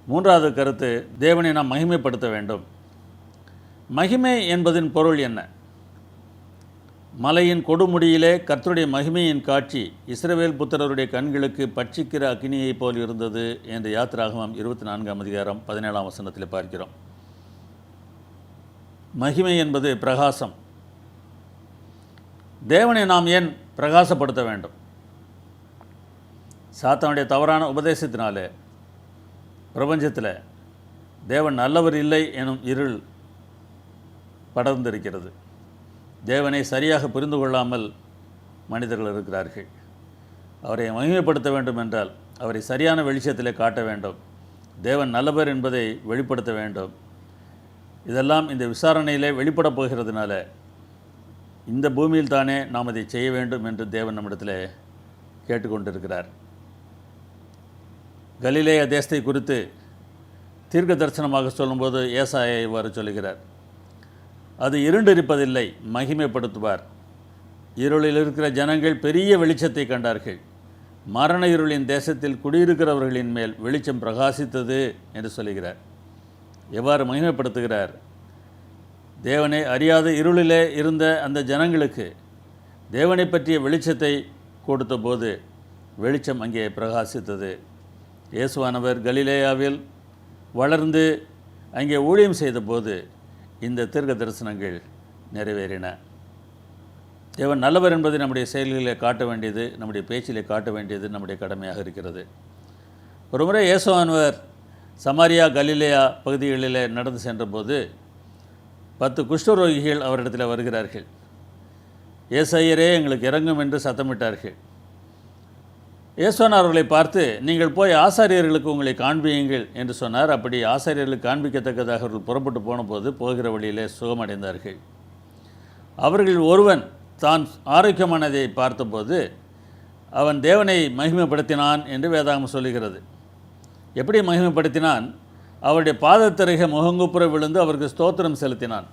மூன்றாவது கருத்து, தேவனை நாம் மகிமைப்படுத்த வேண்டும். மகிமை என்பதின் பொருள் என்ன? மலையின் கொடுமுடியிலே கர்த்தருடைய மகிமையின் காட்சி இஸ்ரவேல் புத்திரருடைய கண்களுக்கு பட்சிக்கிற அக்கினியைப் போல் இருந்தது என்று யாத்திராகமம் 24ஆம் அதிகாரம் 17ஆம் வசனத்தில் பார்க்கிறோம். மகிமை என்பது பிரகாசம். தேவனை நாம் ஏன் பிரகாசப்படுத்த வேண்டும்? சாத்தானுடைய தவறான உபதேசத்தினாலே பிரபஞ்சத்தில் தேவன் நல்லவர் இல்லை எனும் இருள் படர்ந்திருக்கிறது. தேவனை சரியாக புரிந்து கொள்ளாமல் மனிதர்கள் இருக்கிறார்கள். அவரை மகிமைப்படுத்த வேண்டும் என்றால் அவரை சரியான வெளிச்சத்திலே காட்ட வேண்டும். தேவன் நல்லவர் என்பதை வெளிப்படுத்த வேண்டும். இதெல்லாம் இந்த விசாரணையிலே வெளிப்படப் போகிறதுனால இந்த பூமியில் தானே நாம் அதை செய்ய வேண்டும் என்று தேவன் நம்மிடத்தில் கேட்டுக்கொண்டிருக்கிறார். கலிலேய தேசத்தை குறித்து தீர்க்க தரிசனமாக சொல்லும்போது ஏசாயா இவ்வாறு சொல்லுகிறார், அது இருண்டிருப்பதில்லை, மகிமைப்படுத்துவார். இருளில் இருக்கிற ஜனங்கள் பெரிய வெளிச்சத்தை கண்டார்கள். மரண இருளின் தேசத்தில் குடியிருக்கிறவர்களின் மேல் வெளிச்சம் பிரகாசித்தது என்று சொல்லுகிறார். எவ்வாறு மகிமைப்படுத்துகிறார்? தேவனை அறியாத இருளிலே இருந்த அந்த ஜனங்களுக்கு தேவனை பற்றிய வெளிச்சத்தை கொடுத்த போது வெளிச்சம் அங்கே பிரகாசித்தது. இயேசுவானவர் கலிலேயாவில் வளர்ந்து அங்கே ஊழியம் செய்தபோது இந்த தீர்க்க தரிசனங்கள் நிறைவேறின. தேவன் நல்லவர் என்பதை நம்முடைய செயல்களிலே காட்ட வேண்டியது, நம்முடைய பேச்சிலே காட்ட வேண்டியது நம்முடைய கடமையாக இருக்கிறது. ஒரு முறை இயேசுவானவர் சமாரியா கலிலேயா பகுதிகளிலே நடந்து சென்றபோது 10 குஷ்டரோகிகள் அவரிடத்தில் வருகிறார்கள். ஏசையரே எங்களுக்கு இறங்கும் என்று சத்தமிட்டார்கள். இயேசுவானவர் அவர்களை பார்த்து, நீங்கள் போய் ஆசாரியர்களுக்கு உங்களை காண்பியுங்கள் என்று சொன்னார். அப்படி ஆசாரியர்களுக்கு காண்பிக்கத்தக்கதாக அவர்கள் புறப்பட்டு போன போது போகிற வழியிலே சுகமடைந்தார்கள். அவர்கள் ஒருவன் தான் ஆரோக்கியமானதை பார்த்தபோது அவன் தேவனை மகிமைப்படுத்தினான் என்று வேதாகமம் சொல்லுகிறது. எப்படி மகிமைப்படுத்தினான்? அவருடைய பாதத்தருகே முகங்குப்புற விழுந்து அவருக்கு ஸ்தோத்திரம் செலுத்தினான்.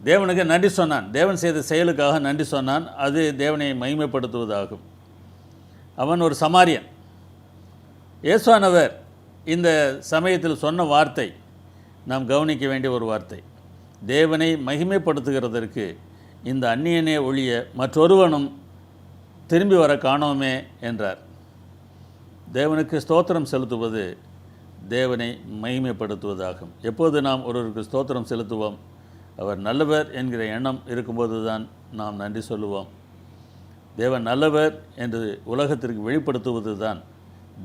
தேவனுக்கு நன்றி சொன்னான். தேவன் செய்த செயலுக்காக நன்றி சொன்னான். அது தேவனை மகிமைப்படுத்துவதாகும். அவன் ஒரு சமாரியன். இயேசுவானவர் இந்த சமயத்தில் சொன்ன வார்த்தை நாம் கவனிக்க வேண்டிய ஒரு வார்த்தை. தேவனை மகிமைப்படுத்துகிறதற்கு இந்த அந்நியனே ஒழிய மற்றொருவனும் திரும்பி வர காணோமே என்றார். தேவனுக்கு ஸ்தோத்திரம் செலுத்துவது தேவனை மகிமைப்படுத்துவதாகும். எப்போது நாம் ஒருவருக்கு ஸ்தோத்திரம் செலுத்துவோம்? அவர் நல்லவர் என்கிற எண்ணம் இருக்கும்போது தான் நாம் நன்றி சொல்லுவோம். தேவன் நல்லவர் என்று உலகத்திற்கு வெளிப்படுத்துவது தான்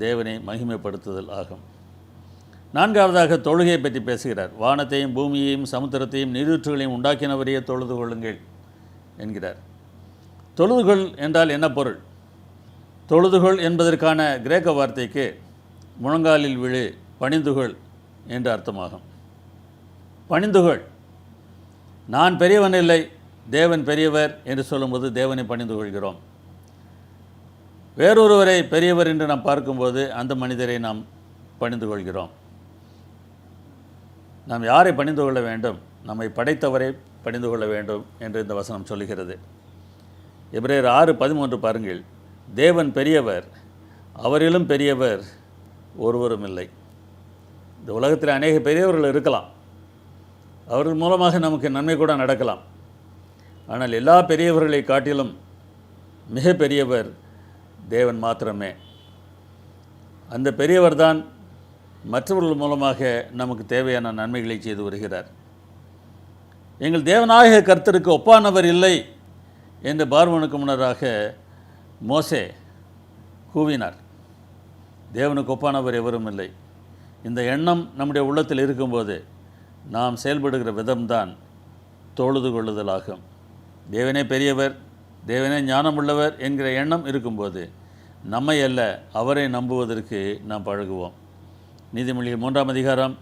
தேவனை மகிமைப்படுத்துதல் ஆகும். நான்காவதாக தொழுகையை பற்றி பேசுகிறார். வானத்தையும் பூமியையும் சமுத்திரத்தையும் நீரூற்றுகளையும் உண்டாக்கினவரையே தொழுது கொள்ளுங்கள் என்கிறார். தொழுதுகொள் என்றால் என்ன பொருள்? தொழுதுகொள் என்பதற்கான கிரேக்க வார்த்தைக்கு முழங்காலில் விழு, பணிந்துகொள் என்று அர்த்தமாகும். பணிந்துகொள். நான் பெரியவன் இல்லை, தேவன் பெரியவர் என்று சொல்லும்போது தேவனை பணிந்து கொள்கிறோம். வேறொருவரை பெரியவர் என்று நாம் பார்க்கும்போது அந்த மனிதரை நாம் பணிந்து கொள்கிறோம். நாம் யாரை பணிந்து கொள்ள வேண்டும்? நம்மை படைத்தவரை பணிந்து கொள்ள வேண்டும் என்று இந்த வசனம் சொல்லுகிறது. எபிரேயர் 6:13 பாருங்கள். தேவன் பெரியவர், அவரிலும் பெரியவர் ஒருவரும் இல்லை. இந்த உலகத்தில் அநேக பெரியவர்கள் இருக்கலாம், அவர்கள் மூலமாக நமக்கு நன்மை கூட நடக்கலாம். ஆனால் எல்லா பெரியவர்களை காட்டிலும் மிக பெரியவர் தேவன் மாத்திரமே. அந்த பெரியவர் தான் மற்றவர்கள் மூலமாக நமக்கு தேவையான நன்மைகளை செய்து வருகிறார். எங்கள் தேவனாகிய கர்த்தருக்கு ஒப்பானவர் இல்லை என்று பார்வோனுக்கு முன்னராக மோசே கூவினார். தேவனுக்கு ஒப்பானவர் எவரும் இல்லை. இந்த எண்ணம் நம்முடைய உள்ளத்தில் இருக்கும்போது நாம் செயல்படுகிற விதம்தான் தொழுது கொள்ளுதலாகும். தேவனே பெரியவர், தேவனே ஞானமுள்ளவர் என்கிற எண்ணம் இருக்கும்போது நம்மை அல்ல அவரை நம்புவதற்கு நாம் பழகுவோம். நீதிமொழிகள் 3ஆம் அதிகாரம்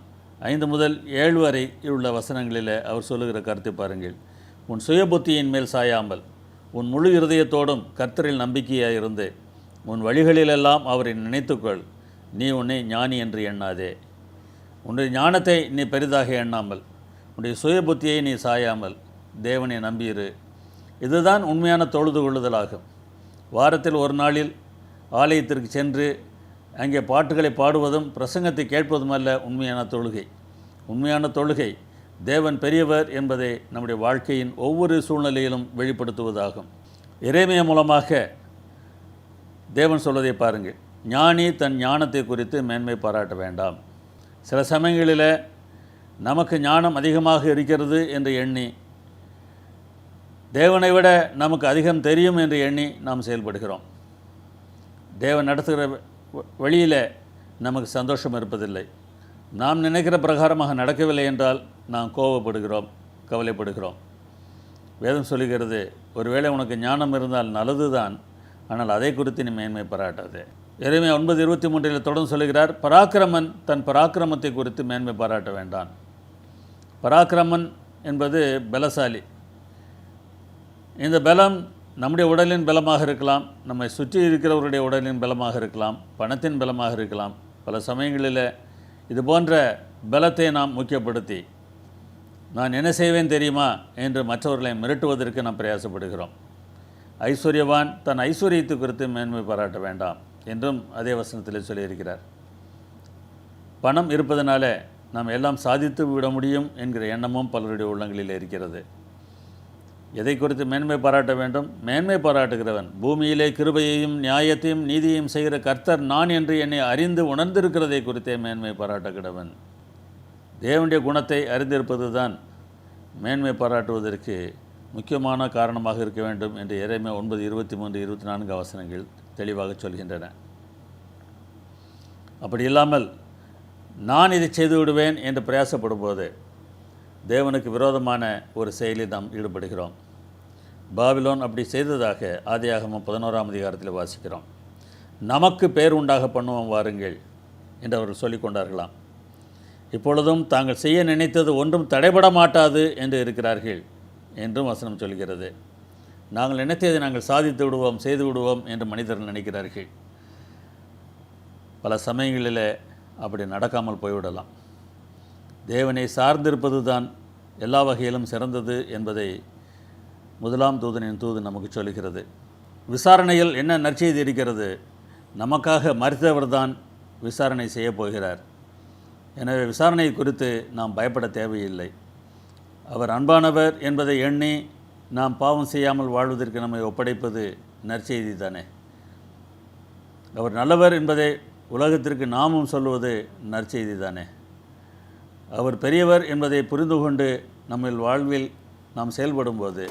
5 முதல் 7 வரை உள்ள வசனங்களில் அவர் சொல்லுகிற கருத்தை பாருங்கள். உன் சுயபுத்தியின் மேல் சாயாமல் உன் முழு இருதயத்தோடும் கர்த்தரில் நம்பிக்கையாயிருந்து உன் வழிகளிலெல்லாம் அவரை நினைத்துக்கொள். நீ உன்னை ஞானி என்று எண்ணாதே. உன்னுடைய ஞானத்தை நீ பெரிதாக எண்ணாமல் உன்னுடைய சுயபுத்தியை நீ சாயாமல் தேவனை நம்பியிரு. இதுதான் உண்மையான தொழுது கொள்ளுதலாகும். வாரத்தில் ஒரு நாளில் ஆலயத்திற்கு சென்று அங்கே பாட்டுகளை பாடுவதும் பிரசங்கத்தை கேட்பதுமல்ல உண்மையான தொழுகை. உண்மையான தொழுகை தேவன் பெரியவர் என்பதை நம்முடைய வாழ்க்கையின் ஒவ்வொரு சூழ்நிலையிலும் வெளிப்படுத்துவதாகும். எரேமியா மூலமாக தேவன் சொல்வதை பாருங்கள். ஞானி தன் ஞானத்தை குறித்து மேன்மை பாராட்ட வேண்டாம். சில சமயங்களில் நமக்கு ஞானம் அதிகமாக இருக்கிறது என்று எண்ணி, தேவனை விட நமக்கு அதிகம் தெரியும் என்று எண்ணி நாம் செயல்படுகிறோம். தேவன் நடத்துகிற வழியில் நமக்கு சந்தோஷம் இருப்பதில்லை. நாம் நினைக்கிற பிரகாரமாக நடக்கவில்லை என்றால் நாம் கோபப்படுகிறோம், கவலைப்படுகிறோம். வேதம் சொல்லுகிறது, ஒருவேளை உனக்கு ஞானம் இருந்தால் நல்லது தான், ஆனால் அதை குறித்து நீ மேன்மை பாராட்டாதே. எரேமியா 9:23 தொடர்ந்து சொல்லுகிறார், பராக்கிரமன் தன் பராக்கிரமத்தை குறித்து மேன்மை பாராட்ட வேண்டான். பராக்கிரமன் என்பது பலசாலி. இந்த பலம் நம்முடைய உடலின் பலமாக இருக்கலாம், நம்மை சுற்றி இருக்கிறவருடைய உடலின் பலமாக இருக்கலாம், பணத்தின் பலமாக இருக்கலாம். பல சமயங்களில் இது போன்ற பலத்தை நாம் முக்கியப்படுத்தி நான் என்ன செய்வேன் தெரியுமா என்று மற்றவர்களை மிரட்டுவதற்கு நாம் பிரயாசப்படுகிறோம். ஐஸ்வர்யவான் தன் ஐஸ்வர்யத்தை குறித்து மேன்மை பாராட்ட வேண்டாம் என்றும் அதே வசனத்தில் சொல்லியிருக்கிறார். பணம் இருப்பதனால நாம் எல்லாம் சாதித்து விட முடியும் என்கிற எண்ணமும் பலருடைய உள்ளங்களில் இருக்கிறது. எதை குறித்து மேன்மை பாராட்ட வேண்டும்? மேன்மை பாராட்டுகிறவன் பூமியிலே கிருபையையும் நியாயத்தையும் நீதியையும் செய்கிற கர்த்தர் நான் என்று என்னை அறிந்து உணர்ந்திருக்கிறதை குறித்தே மேன்மை பாராட்டுகிறவன். தேவனுடைய குணத்தை அறிந்திருப்பது தான் மேன்மை பாராட்டுவதற்கு முக்கியமான காரணமாக இருக்க வேண்டும் என்று எரேமியா 9:23-24 வசனங்கள் தெளிவாக சொல்கின்றன. அப்படி இல்லாமல் நான் இதை செய்து விடுவேன் என்று பிரயாசப்படும் போது தேவனுக்கு விரோதமான ஒரு செயலில் நாம் ஈடுபடுகிறோம். பாபிலோன் அப்படி செய்ததாக ஆதியாகமம் 11ஆம் அதிகாரத்தில் வாசிக்கிறோம். நமக்கு பேர் உண்டாக பண்ணுவோம் வாருங்கள் என்று அவர்கள் சொல்லிக் கொண்டார்களாம். இப்பொழுதும் தாங்கள் செய்ய நினைத்தது ஒன்றும் தடைபட மாட்டாது என்று இருக்கிறார்கள் என்றும் வசனம் சொல்கிறது. நாங்கள் நினைத்ததை நாங்கள் சாதித்து விடுவோம், செய்து விடுவோம் என்று மனிதர்கள் நினைக்கிறார்கள். பல சமயங்களில் அப்படி நடக்காமல் போய்விடலாம். தேவனை சார்ந்திருப்பது தான் எல்லா வகையிலும் சிறந்தது என்பதை முதலாம் தூதனின் தூது நமக்கு சொல்கிறது. விசாரணையில் என்ன நற்செய்தி இருக்கிறது? நமக்காக மரித்தவர் தான் விசாரணை செய்ய போகிறார். எனவே விசாரணை குறித்து நாம் பயப்பட தேவையில்லை. அவர் அன்பானவர் என்பதை எண்ணி நாம் பாவம் செய்யாமல் வாழ்வதற்கு நம்மை ஒப்படைப்பது நற்செய்தி தானே. அவர் நல்லவர் என்பதை உலகத்திற்கு நாமும் சொல்வது நற்செய்தி தானே. அவர் பெரியவர் என்பதை புரிந்து கொண்டு நம்ம வாழ்வில் நாம் செயல்படும்போது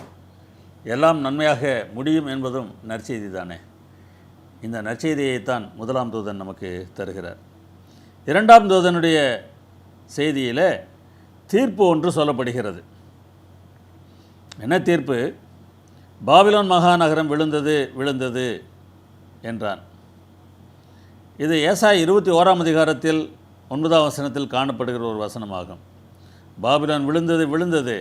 எல்லாம் நன்மையாக முடியும் என்பதும் நற்செய்தி தானே. இந்த நற்செய்தியைத்தான் முதலாம் தூதன் நமக்கு தருகிறார். இரண்டாம் தூதனுடைய செய்தியில் தீர்ப்பு ஒன்று சொல்லப்படுகிறது. என்ன தீர்ப்பு? பாபிலோன் மகாநகரம் விழுந்தது என்றான். இது ஏசாயா 21ஆம் அதிகாரத்தில் 9ஆம் வசனத்தில் காணப்படுகிற ஒரு வசனமாகும். பாபிலோன் விழுந்தது,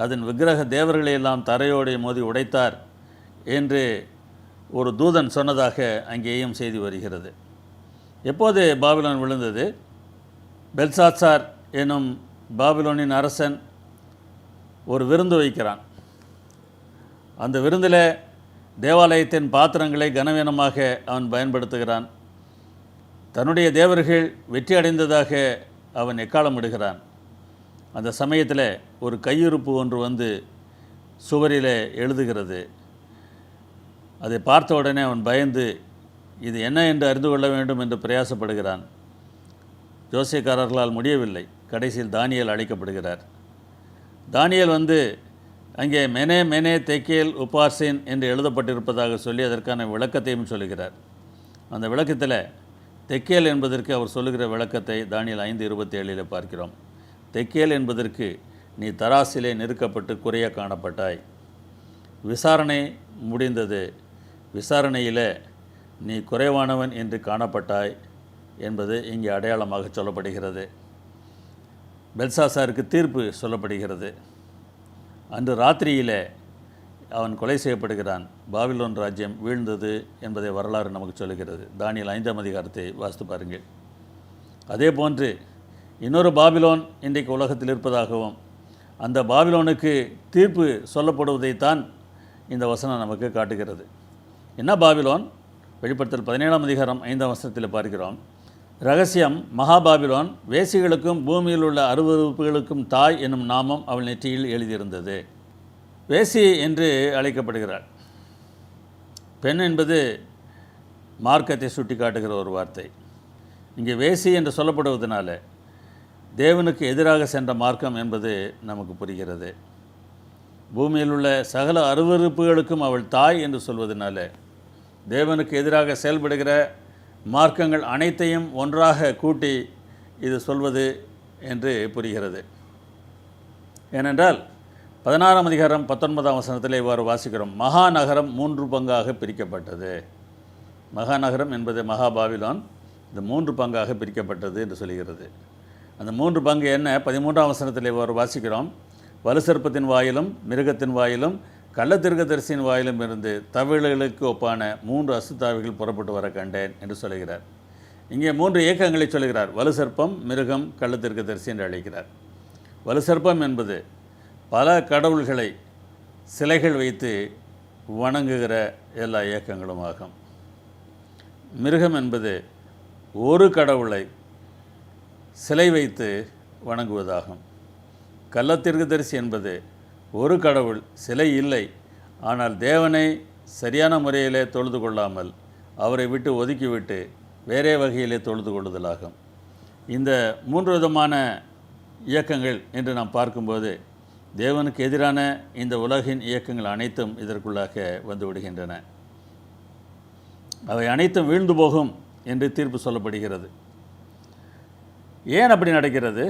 அதன் விக்கிரக தேவர்களை எல்லாம் தரையோடு மோதி உடைத்தார் என்று ஒரு தூதன் சொன்னதாக அங்கேயும் செய்தி வருகிறது. எப்போது பாபிலோன் விழுந்தது? பெல்சாத்சார் எனும் பாபிலோனின் அரசன் ஒரு விருந்து வைக்கிறான். அந்த விருந்தில் தேவாலயத்தின் பாத்திரங்களை கனவீனமாக அவன் பயன்படுத்துகிறான். தன்னுடைய தேவர்கள் வெற்றி அடைந்ததாக அவன் எக்காலமிடுகிறான். அந்த சமயத்தில் ஒரு கையிருப்பு ஒன்று வந்து சுவரில் எழுதுகிறது. அதை பார்த்த உடனே அவன் பயந்து இது என்ன என்று அறிந்து கொள்ள வேண்டும் என்று பிரயாசப்படுகிறான். ஜோசியக்காரர்களால் முடியவில்லை. கடைசியில் தானியேல் அழைக்கப்படுகிறார். தானியேல் வந்து அங்கே மெனே தெக்கேல் உபார்சின் என்று எழுதப்பட்டிருப்பதாக சொல்லி அதற்கான விளக்கத்தையும் சொல்லுகிறார். அந்த விளக்கத்தில் தெக்கேல் என்பதற்கு அவர் சொல்லுகிற விளக்கத்தை தானியேல் 5:27 பார்க்கிறோம். தெக்கேல் என்பதற்கு நீ தராசிலே நெருக்கப்பட்டு குறைய காணப்பட்டாய், விசாரணை முடிந்தது, விசாரணையில் நீ குறைவானவன் என்று காணப்பட்டாய் என்பது இங்கே அடையாளமாக சொல்லப்படுகிறது. பெல்சாசாருக்கு தீர்ப்பு சொல்லப்படுகிறது. அன்று ராத்திரியில் அவன் கொலை செய்யப்படுகிறான். பாபிலோன் ராஜ்யம் வீழ்ந்தது என்பதை வரலாறு நமக்கு சொல்லுகிறது. தானியேல் 5ஆம் அதிகாரத்தை வாசித்து பாருங்கள். அதே போன்று இன்னொரு பாபிலோன் இன்றைக்கு உலகத்தில் இருப்பதாகவும் அந்த பாபிலோனுக்கு தீர்ப்பு சொல்லப்படுவதைத்தான் இந்த வசனம் நமக்கு காட்டுகிறது. என்ன பாபிலோன்? வெளிப்படுத்தல் 17ஆம் அதிகாரம் 5ஆம் வசனத்தில் பார்க்கிறோம். ரகசியம், மகாபாபிலோன் வேசிகளுக்கும் பூமியில் உள்ள அருவருப்புகளுக்கும் தாய் என்னும் நாமம் அவள் நெற்றியில் எழுதியிருந்தது. வேசி என்று அழைக்கப்படுகிறாள். பெண் என்பது மார்க்கத்தை சுட்டி காட்டுகிற ஒரு வார்த்தை. இங்கே வேசி என்று சொல்லப்படுவதனால தேவனுக்கு எதிராக சென்ற மார்க்கம் என்பது நமக்கு புரிகிறது. பூமியில் உள்ள சகல அருவருப்புகளுக்கும் அவள் தாய் என்று சொல்வதனால தேவனுக்கு எதிராக செயல்படுகிற மார்க்கங்கள் அனைத்தையும் ஒன்றாக கூட்டி இது சொல்வது என்று புரிகிறது. ஏனென்றால் 16ஆம் அதிகாரம் 19ஆம் வசனத்தில் இவ்வாறு வாசிக்கிறோம். மகாநகரம் 3 பங்காக பிரிக்கப்பட்டது. மகாநகரம் என்பது மகாபாபிலோன், இந்த 3 பங்காக பிரிக்கப்பட்டது என்று சொல்கிறது. அந்த 3 பங்கு என்ன? 13ஆம் வசனத்தில் இவ்வாறு வாசிக்கிறோம். வலுசர்ப்பத்தின் வாயிலும் மிருகத்தின் வாயிலும் கள்ளத்தீர்க்கதரிசியின் வாயிலும் இருந்து தவிழ்களுக்கு ஒப்பான 3 அசுத்தாவிகள் புறப்பட்டு வர கண்டேன் என்று சொல்கிறார். இங்கே 3 இயக்கங்களை சொல்கிறார். வலுசர்ப்பம், மிருகம், கள்ளத்தீர்க்கதரிசி என்று அழைக்கிறார். வலுசர்ப்பம் என்பது பல கடவுள்களை சிலைகள் வைத்து வணங்குகிற எல்லா இயக்கங்களும் ஆகும். மிருகம் என்பது ஒரு கடவுளை சிலை வைத்து வணங்குவதாகும். கள்ளத்தீர்க்கதரிசி என்பது ஒரு கடவுள், சிலை இல்லை, ஆனால் தேவனை சரியான முறையிலே தொழுது கொள்ளாமல் அவரை விட்டு ஒதுக்கிவிட்டு வேறே வகையிலே தொழுது கொள்ளுதலாகும். இந்த 3 விதமான இயக்கங்கள் என்று நாம் பார்க்கும்போது தேவனுக்கு எதிரான இந்த உலகின் இயக்கங்கள் அனைத்தும் இதற்குள்ளாக வந்து விடுகின்றன. அவை அனைத்தும் வீழ்ந்து போகும் என்று தீர்ப்பு சொல்லப்படுகிறது. ஏன் அப்படி நடக்கிறது?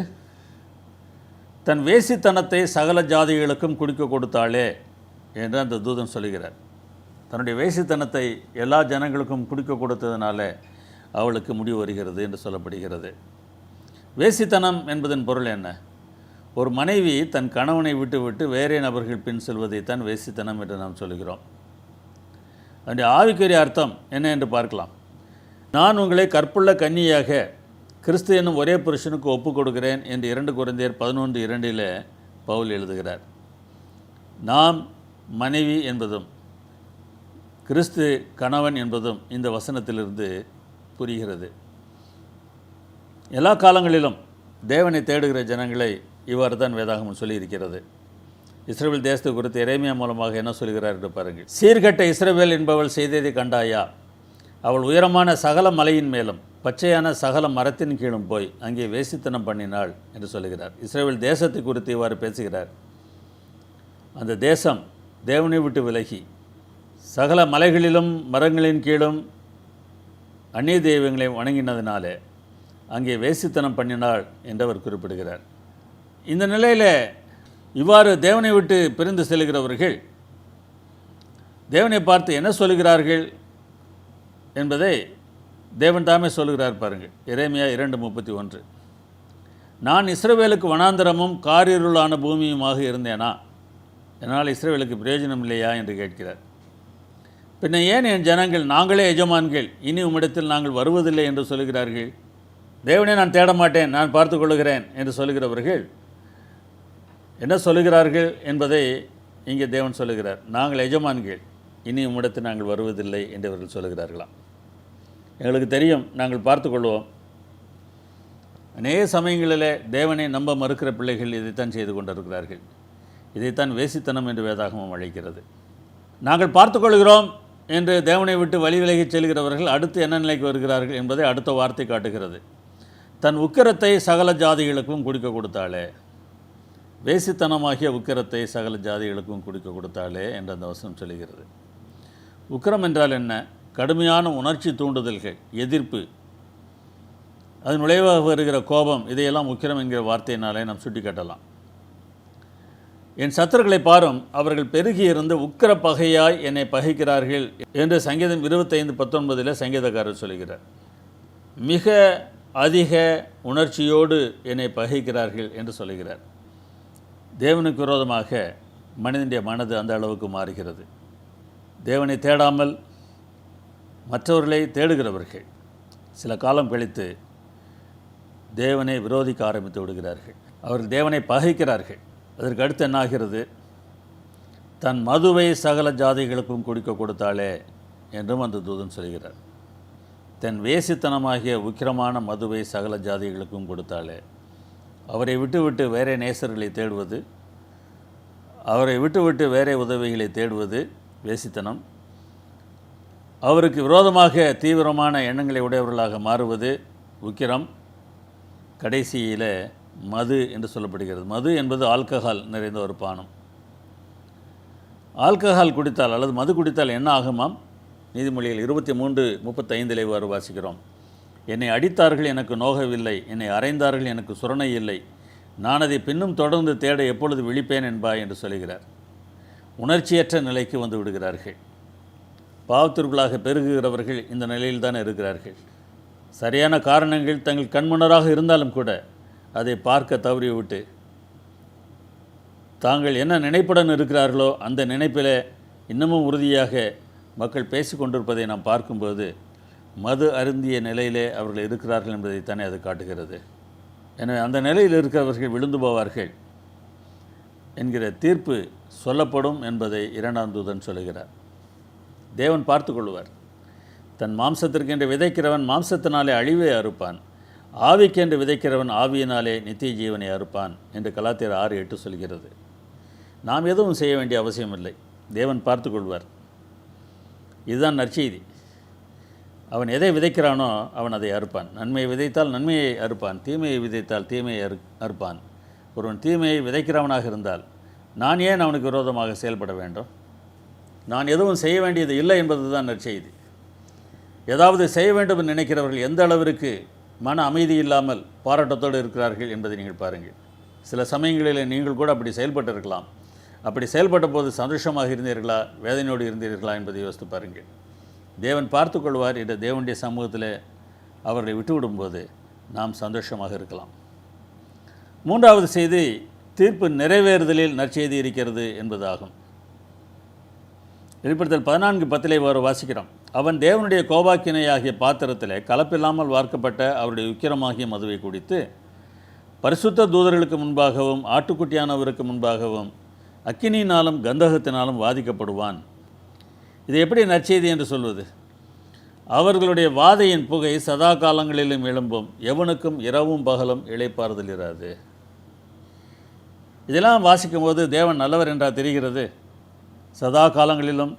தன் வேசித்தனத்தை சகல ஜாதிகளுக்கும் குடிக்க கொடுத்தாளே என்று அந்த தூதன் சொல்கிறார். தன்னுடைய வேசித்தனத்தை எல்லா ஜனங்களுக்கும் குடிக்க கொடுத்ததுனால அவளுக்கு முடிவு வருகிறது என்று சொல்லப்படுகிறது. வேசித்தனம் என்பதன் பொருள் என்ன? ஒரு மனைவி தன் கணவனை விட்டு வேறே நபர்கள் பின் செல்வதைத்தான் வேசித்தனம் என்று நாம் சொல்கிறோம். அதனுடைய ஆவிக்குரிய அர்த்தம் என்ன என்று பார்க்கலாம். நான் உங்களை கற்புள்ள கன்னியாக கிறிஸ்து என்னும் ஒரே புருஷனுக்கு ஒப்புக் கொடுக்கிறேன் என்று 2 கொரிந்தியர் 11:2 பவுல் எழுதுகிறார். நாம் மனைவி என்பதும் கிறிஸ்து கணவன் என்பதும் இந்த வசனத்திலிருந்து புரிகிறது. எல்லா காலங்களிலும் தேவனை தேடுகிற ஜனங்களை இவ்வாறு தான் வேதாகமம் சொல்லியிருக்கிறது. இஸ்ரவேல் தேசத்தை குறித்து எரேமியா மூலமாக என்ன சொல்கிறார் என்று பாருங்கள். சீர்கெட்ட இஸ்ரவேல் என்பவள் செய்ததை கண்டாயா? அவள் உயரமான சகல மலையின் மேலும் பச்சையான சகல மரத்தின் கீழும் போய் அங்கே வேசித்தனம் பண்ணினாள் என்று சொல்கிறார். இஸ்ரவேல் தேசத்தை குறித்து இவ்வாறு பேசுகிறார். அந்த தேசம் தேவனை விட்டு விலகி சகல மலைகளிலும் மரங்களின் கீழும் அந்நிய தெய்வங்களை வணங்கினதினாலே அங்கே வேசித்தனம் பண்ணினாள் என்று அவர் குறிப்பிடுகிறார். இந்த நிலையில் இவ்வாறு தேவனை விட்டு பிரிந்து செல்கிறவர்கள் தேவனை பார்த்து என்ன சொல்கிறார்கள் என்பதை தேவன் தாமே சொல்கிறார் பாருங்கள். எரேமியா 2:31. நான் இஸ்ரவேலுக்கு வனாந்தரமும் காரிருளான பூமியுமாக இருந்தேனா? என்னால் இஸ்ரவேலுக்கு பிரயோஜனம் இல்லையா என்று கேட்கிறார். பின்ன ஏன் என் ஜனங்கள் நாங்களே எஜமான்கள், இனி உம்மிடத்தில் நாங்கள் வருவதில்லை என்று சொல்கிறார்கள்? தேவனை நான் தேட மாட்டேன், நான் பார்த்து கொள்ளுகிறேன் என்று சொல்கிறவர்கள் என்ன சொல்கிறார்கள் என்பதை இங்கே தேவன் சொல்லுகிறார். நாங்கள் எஜமான்கள், இனி உம்மிடத்தில் நாங்கள் வருவதில்லை என்று அவர்கள் சொல்கிறார்களாம். எங்களுக்கு தெரியும், நாங்கள் பார்த்து கொள்வோம். அநேக சமயங்களில் தேவனை நம்ப மறுக்கிற பிள்ளைகள் இதைத்தான் செய்து கொண்டிருக்கிறார்கள். இதைத்தான் வேசித்தனம் என்று வேதாகமம் அழைக்கிறது. நாங்கள் பார்த்து கொள்கிறோம் என்று தேவனை விட்டு வழி விலகி செல்கிறவர்கள் அடுத்து என்ன நிலைக்கு வருகிறார்கள் என்பதை அடுத்த வார்த்தை காட்டுகிறது. தன் உக்கிரத்தை சகல ஜாதிகளுக்கும் குடிக்க கொடுத்தாளே, வேசித்தனமாகிய உக்கிரத்தை சகல ஜாதிகளுக்கும் குடிக்க கொடுத்தாளே என்று அந்த வசனம் சொல்கிறது. உக்கிரம் என்றால் என்ன? கடுமையான உணர்ச்சி தூண்டுதல்கள், எதிர்ப்பு, அதன் விளைவாக வருகிற கோபம், இதையெல்லாம் உக்கிரம் என்கிற வார்த்தையினாலே நாம் சுட்டி காட்டலாம். என் சத்துருக்களை பாரும், அவர்கள் பெருகியிருந்து உக்கிர பகையாய் என்னை பகைக்கிறார்கள் என்று சங்கீதம் 25:19 சங்கீதக்காரர் சொல்கிறார். மிக அதிக உணர்ச்சியோடு என்னை பகைக்கிறார்கள் என்று சொல்கிறார். தேவனுக்கு விரோதமாக மனிதனுடைய மனது அந்த அளவுக்கு மாறுகிறது. தேவனை தேடாமல் மற்றவர்களை தேடுகிறவர்கள் சில காலம் கழித்து தேவனை விரோதிக்க ஆரம்பித்து விடுகிறார்கள். அவர்கள் தேவனை பகைக்கிறார்கள். அதற்கு அடுத்து என்ன ஆகிறது? தன் மதுவை சகல ஜாதிகளுக்கும் குடிக்க கொடுத்தாளே என்றும் அந்த தூதன் சொல்கிறார். தன் வேசித்தனமாகிய உக்கிரமான மதுவை சகல ஜாதிகளுக்கும் கொடுத்தாளே. அவரை விட்டுவிட்டு வேறே நேசர்களை தேடுவது, அவரை விட்டுவிட்டு வேறே உதவிகளை தேடுவது வேசித்தனம். அவருக்கு விரோதமாக தீவிரமான எண்ணங்களை உடையவர்களாக மாறுவது உக்கிரம். கடைசியில் மது என்று சொல்லப்படுகிறது. மது என்பது ஆல்கஹால் நிறைந்த ஒரு பானம். ஆல்கஹால் குடித்தால் அல்லது மது குடித்தால் என்ன ஆகுமாம்? நீதிமொழிகள் 23:35 இவ்வாறு வாசிக்கிறோம். என்னை அடித்தார்கள், எனக்கு நோகவில்லை. என்னை அறைந்தார்கள், எனக்கு சுரணை இல்லை. நான் அதை பின்னும் தொடர்ந்து தேட எப்பொழுது விழிப்பேன் என்பாய் என்று சொல்கிறார். உணர்ச்சியற்ற நிலைக்கு வந்து விடுகிறார்கள். பாவத்திற்குள்ளாக பெருகுகிறவர்கள் இந்த நிலையில் தான் இருக்கிறார்கள். சரியான காரணங்கள் தங்கள் கண்முன்னராக இருந்தாலும் கூட அதை பார்க்க தவறிவிட்டு தாங்கள் என்ன நினைப்புடன் இருக்கிறார்களோ அந்த நினைப்பில் இன்னமும் உறுதியாக மக்கள் பேசி கொண்டிருப்பதை நாம் பார்க்கும்போது மது அருந்திய நிலையிலே அவர்கள் இருக்கிறார்கள் என்பதைத்தானே அது காட்டுகிறது. எனவே அந்த நிலையில் இருக்கிறவர்கள் விழுந்து போவார்கள் என்கிற தீர்ப்பு சொல்லப்படும் என்பதை இரண்டாம் தூதன் சொல்லுகிறார். தேவன் பார்த்து கொள்வார். தன் மாம்சத்திற்கென்று விதைக்கிறவன் மாம்சத்தினாலே அழிவை அறுப்பான், ஆவிக்கென்று விதைக்கிறவன் ஆவியினாலே நித்திய ஜீவனை அறுப்பான் என்று கலாத்தியர் 6:8 சொல்கிறது. நாம் எதுவும் செய்ய வேண்டிய அவசியமில்லை. தேவன் பார்த்து கொள்வார். இதுதான் நற்செய்தி. அவன் எதை விதைக்கிறானோ அவன் அதை அறுப்பான். நன்மையை விதைத்தால் நன்மையை அறுப்பான், தீமையை விதைத்தால் தீமையை அறுப்பான். ஒருவன் தீமையை விதைக்கிறவனாக இருந்தால் நான் ஏன் அவனுக்கு விரோதமாக செயல்பட வேண்டும்? நான் எதுவும் செய்ய வேண்டியது இல்லை என்பது தான் நற்செய்தி. ஏதாவது செய்ய வேண்டும் என்று நினைக்கிறவர்கள் எந்த அளவிற்கு மன அமைதி இல்லாமல் பாராட்டத்தோடு இருக்கிறார்கள் என்பதை நீங்கள் பாருங்கள். சில சமயங்களில் நீங்கள் கூட அப்படி செயல்பட்டு இருக்கலாம். அப்படி செயல்பட்ட போது சந்தோஷமாக இருந்தீர்களா, வேதனையோடு இருந்தீர்களா என்பதை யோசித்து பாருங்கள். தேவன் பார்த்து கொள்வார். என்ற தேவனுடைய சமூகத்தில் அவர்களை விட்டுவிடும்போது நாம் சந்தோஷமாக இருக்கலாம். மூன்றாவது செய்தி, தீர்ப்பு நிறைவேறுதலில் நற்செய்தி இருக்கிறது என்பதாகும். வெளிப்படுத்தல் 14:10 வாசிக்கிறோம். அவன் தேவனுடைய கோபாக்கினையாகிய பாத்திரத்தில் கலப்பில்லாமல் வார்க்கப்பட்ட அவருடைய உக்கிரமாகிய மதுவை குடித்து பரிசுத்த தூதர்களுக்கு முன்பாகவும் ஆட்டுக்குட்டியானவருக்கு முன்பாகவும் அக்கினியினாலும் கந்தகத்தினாலும் வாதிக்கப்படுவான். இது எப்படி நற்செய்தி என்று சொல்வது? அவர்களுடைய வாதையின் புகை சதா காலங்களிலும் எழும்பும், எவனுக்கும் இரவும் பகலும் இளைப்பாறுதல் இராது. இதெல்லாம் வாசிக்கும் போது தேவன் நல்லவர் என்றா தெரிகிறது. சதா காலங்களிலும்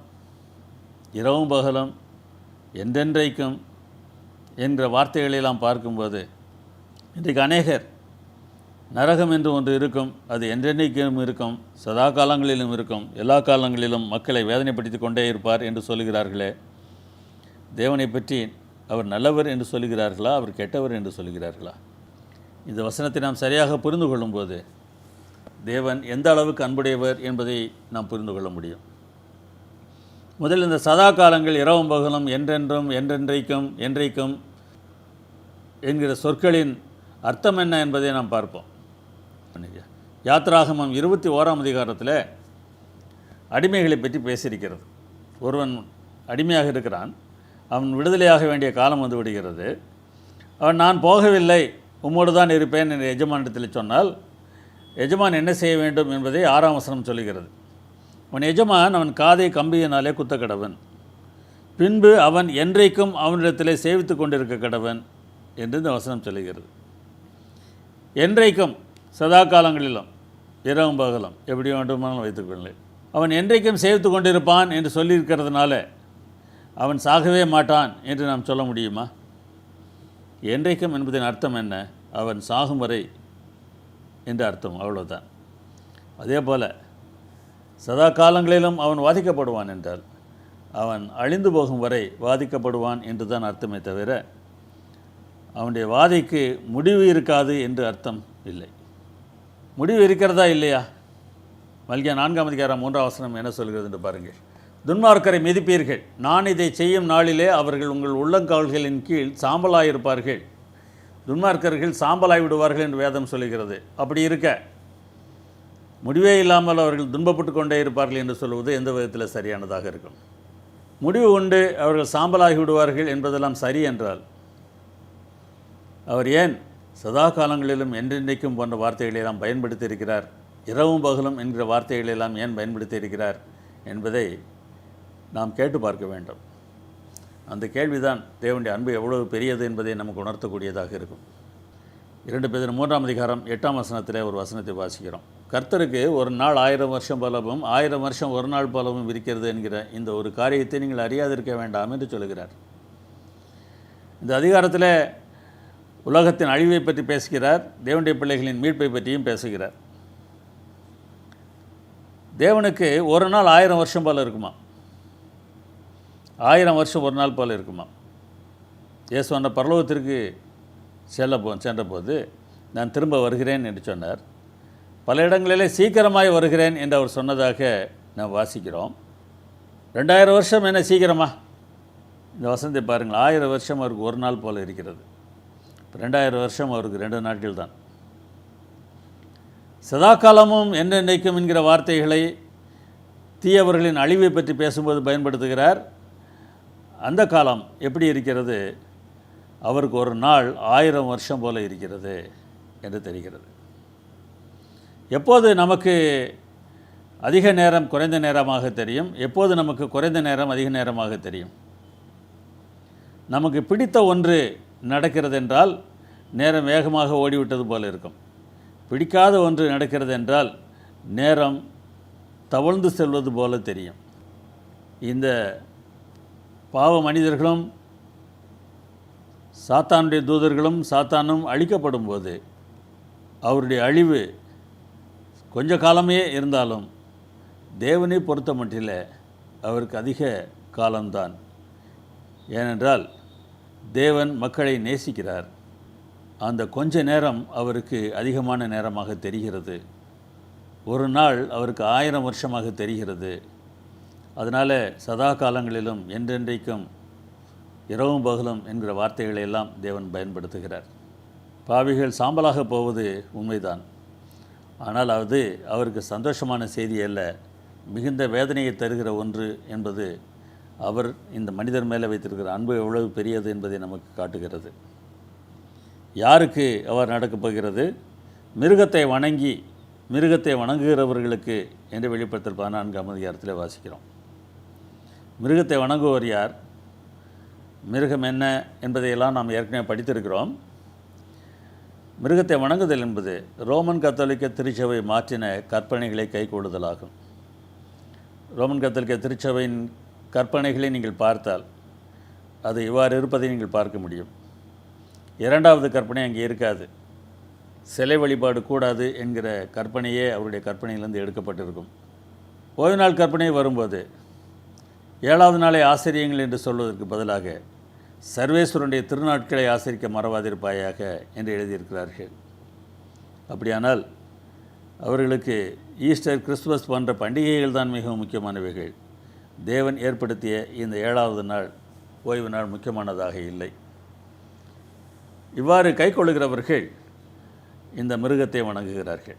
இரவும் பகலும் என்றென்றைக்கும் என்கிற வார்த்தைகளெல்லாம் பார்க்கும்போது இன்றைக்கு அநேகர் நரகம் என்று ஒன்று இருக்கும், அது என்றென்றைக்கும் இருக்கும், சதா காலங்களிலும் இருக்கும், எல்லா காலங்களிலும் மக்களை வேதனைப்படுத்தி கொண்டே இருப்பார் என்று சொல்கிறார்களே. தேவனை பற்றி அவர் நல்லவர் என்று சொல்கிறார்களா, அவர் கெட்டவர் என்று சொல்கிறார்களா? இந்த வசனத்தை நாம் சரியாக புரிந்து கொள்ளும்போது தேவன் எந்த அளவுக்கு அன்புடையவர் என்பதை நாம் புரிந்து கொள்ள முடியும். முதல் இந்த சதா காலங்கள், இரவும் பகலும், என்றென்றும், என்றென்றைக்கும், என்றைக்கும் என்கிற சொற்களின் அர்த்தம் என்ன என்பதை நாம் பார்ப்போம். யாத்ராகமம் 21ஆம் அதிகாரத்தில் அடிமைகளை பற்றி பேசியிருக்கிறது. ஒருவன் அடிமையாக இருக்கிறான், அவன் விடுதலையாக வேண்டிய காலம் வந்து விடுகிறது. அவன் நான் போகவில்லை, உம்மோடு தான் இருப்பேன் என்ற எஜமானிடத்தில் சொன்னால் எஜமான் என்ன செய்ய வேண்டும் என்பதை 6ஆம் வசனம் சொல்லுகிறது. அவன் எஜமான் அவன் காதை கம்பியினாலே குத்த கடவன், பின்பு அவன் என்றைக்கும் அவனிடத்திலே சேவித்து கொண்டிருக்க கடவன் என்று இந்த வசனம் சொல்லுகிறது. என்றைக்கும், சதா காலங்களிலும், இரவும் பகலும், எப்படி வேண்டுமானாலும் வைத்துக்கொள்ளேன். அவன் என்றைக்கும் சேவித்து கொண்டிருப்பான் என்று சொல்லியிருக்கிறதுனால அவன் சாகவே மாட்டான் என்று நாம் சொல்ல முடியுமா? என்றைக்கும் என்பதின் அர்த்தம் என்ன? அவன் சாகும் வரை என்று அர்த்தம், அவ்வளவுதான். அதே போல் சதா காலங்களிலும் அவன் வாதிக்கப்படுவான் என்றால் அவன் அழிந்து போகும் வரை வாதிக்கப்படுவான் என்று தான் அர்த்தமே தவிர அவனுடைய வாதைக்கு முடிவு இருக்காது என்று அர்த்தம் இல்லை. முடிவு இருக்கிறதா இல்லையா? மல்கியா 4ஆம் அதிகாரம் 3ஆம் வசனம் என்ன சொல்கிறது என்று பாருங்கள். துன்மார்க்கரை மிதிப்பீர்கள், நான் இதை செய்யும் நாளிலே அவர்கள் உங்கள் உள்ளங்கால்களின் கீழ் சாம்பலாயிருப்பார்கள். துன்மார்க்கர்கள் சாம்பலாய் விடுவார்கள் என்று வேதம் சொல்லுகிறது. அப்படி இருக்க முடிவே இல்லாமல் அவர்கள் துன்பப்பட்டு கொண்டே இருப்பார்கள் என்று சொல்வது எந்த விதத்தில் சரியானதாக இருக்கும்? முடிவு கொண்டு அவர்கள் சாம்பலாகி விடுவார்கள் என்பதெல்லாம் சரி என்றால் அவர் ஏன் சதா காலங்களிலும் என்றென்றைக்கும் போன்ற வார்த்தைகளெல்லாம் பயன்படுத்தி இருக்கிறார்? இரவும் பகலும் என்கிற வார்த்தைகளெல்லாம் ஏன் பயன்படுத்தி இருக்கிறார் என்பதை நாம் கேட்டு பார்க்க வேண்டும். அந்த கேள்விதான் தேவனுடைய அன்பு எவ்வளவு பெரியது என்பதை நமக்கு உணர்த்தக்கூடியதாக இருக்கும். 2 பேதுரு 3ஆம் அதிகாரம் 8ஆம் வசனத்தில் ஒரு வசனத்தை வாசிக்கிறோம். கர்த்தருக்கு ஒரு நாள் 1000 வருஷம் போலவும் 1000 வருஷம் ஒரு நாள் போலவும் இருக்கிறது என்கிற இந்த ஒரு காரியத்தை நீங்கள் அறியாதிருக்க வேண்டாம் என்று சொல்கிறார். இந்த அதிகாரத்தில் உலகத்தின் அழிவை பற்றி பேசுகிறார், தேவனுடைய பிள்ளைகளின் மீட்பை பற்றியும் பேசுகிறார். தேவனுக்கு ஒரு நாள் 1000 வருஷம் போல இருக்குமா? 1000 வருஷம் ஒரு நாள் போல இருக்குமா? இயேசு பரலோகத்திற்கு சென்றபோது நான் திரும்ப வருகிறேன் என்று சொன்னார். பல இடங்களிலே சீக்கிரமாய் வருகிறேன் என்று அவர் சொன்னதாக நாம் வாசிக்கிறோம். 2000 வருஷம் என்ன சீக்கிரமா? இந்த வசனத்தை பாருங்கள். 1000 வருஷம் அவருக்கு ஒரு நாள் போல இருக்கிறது. 2000 வருஷம் அவருக்கு 2 நாட்கள் தான். சதா காலமும் என்னென்னைக்கும் என்கிற வார்த்தைகளை தீயவர்களின் அழிவை பற்றி பேசும்போது பயன்படுத்துகிறார். அந்த காலம் எப்படி இருக்கிறது? அவருக்கு ஒரு நாள் 1000 வருஷம் போல இருக்கிறது என்று தெரிகிறது. எப்போது நமக்கு அதிக நேரம் குறைந்த நேரமாக தெரியும்? எப்போது நமக்கு குறைந்த நேரம் அதிக நேரமாக தெரியும்? நமக்கு பிடித்த ஒன்று நடக்கிறது என்றால் நேரம் வேகமாக ஓடிவிட்டது போல இருக்கும். பிடிக்காத ஒன்று நடக்கிறது என்றால் நேரம் தவழ்ந்து செல்வது போல தெரியும். இந்த பாவ மனிதர்களும் சாத்தானுடைய தூதர்களும் சாத்தானும் அழிக்கப்படும் போது அவருடைய அழிவு கொஞ்ச காலமே இருந்தாலும் தேவனை பொறுத்த மட்டில் அவருக்கு அதிக காலம்தான். ஏனென்றால் தேவன் மக்களை நேசிக்கிறார். அந்த கொஞ்ச நேரம் அவருக்கு அதிகமான நேரமாக தெரிகிறது. ஒரு நாள் அவருக்கு 1000 வருஷமாக தெரிகிறது. அதனால் சதா காலங்களிலும் என்றென்றைக்கும் இரவும் பகலும் என்கிற வார்த்தைகளை எல்லாம் தேவன் பயன்படுத்துகிறார். பாவிகள் சாம்பலாக போவது உண்மைதான். ஆனால் அது அவருக்கு சந்தோஷமான செய்தி அல்ல, மிகுந்த வேதனையை தருகிற ஒன்று என்பது அவர் இந்த மனிதர் மேலே வைத்திருக்கிற அன்பு எவ்வளவு பெரியது என்பதை நமக்கு காட்டுகிறது. யாருக்கு அவர் நடக்கப் போகிறது? மிருகத்தை வணங்குகிறவர்களுக்கு என்று வெளிப்படுத்தல் 14ஆம் அதிகாரத்தில் வாசிக்கிறோம். மிருகத்தை வணங்குவோர் யார்? மிருகம் என்ன என்பதையெல்லாம் நாம் ஏற்கனவே படித்திருக்கிறோம். மிருகத்தை வணங்குதல் என்பது ரோமன் கத்தோலிக்க திருச்சபை மாற்றின கற்பனைகளை கைகொள்ளுதலாகும். ரோமன் கத்தோலிக்க திருச்சபையின் கற்பனைகளை நீங்கள் பார்த்தால் அது இவ்வாறு இருப்பதை நீங்கள் பார்க்க முடியும். 2வது கற்பனை அங்கே இருக்காது. சிலை வழிபாடு கூடாது என்கிற கற்பனையே அவருடைய கற்பனையிலிருந்து எடுக்கப்பட்டிருக்கும். ஓய்வு நாள் கற்பனை வரும்போது 7வது நாளை ஆசிரியங்கள் என்று சொல்வதற்கு பதிலாக சர்வேஸ்வரனுடைய திருநாட்களை ஆசரிக்க மறவாதிருப்பாயாக என்று எழுதியிருக்கிறார்கள். அப்படியானால் அவர்களுக்கு ஈஸ்டர், கிறிஸ்துமஸ் போன்ற பண்டிகைகள் தான் மிகவும் முக்கியமானவைகள். தேவன் ஏற்படுத்திய இந்த 7வது நாள் ஓய்வு நாள் முக்கியமானதாக இல்லை. இவ்வாறு கைக்கொள்ளுகிறவர்கள் இந்த மிருகத்தை வணங்குகிறார்கள்.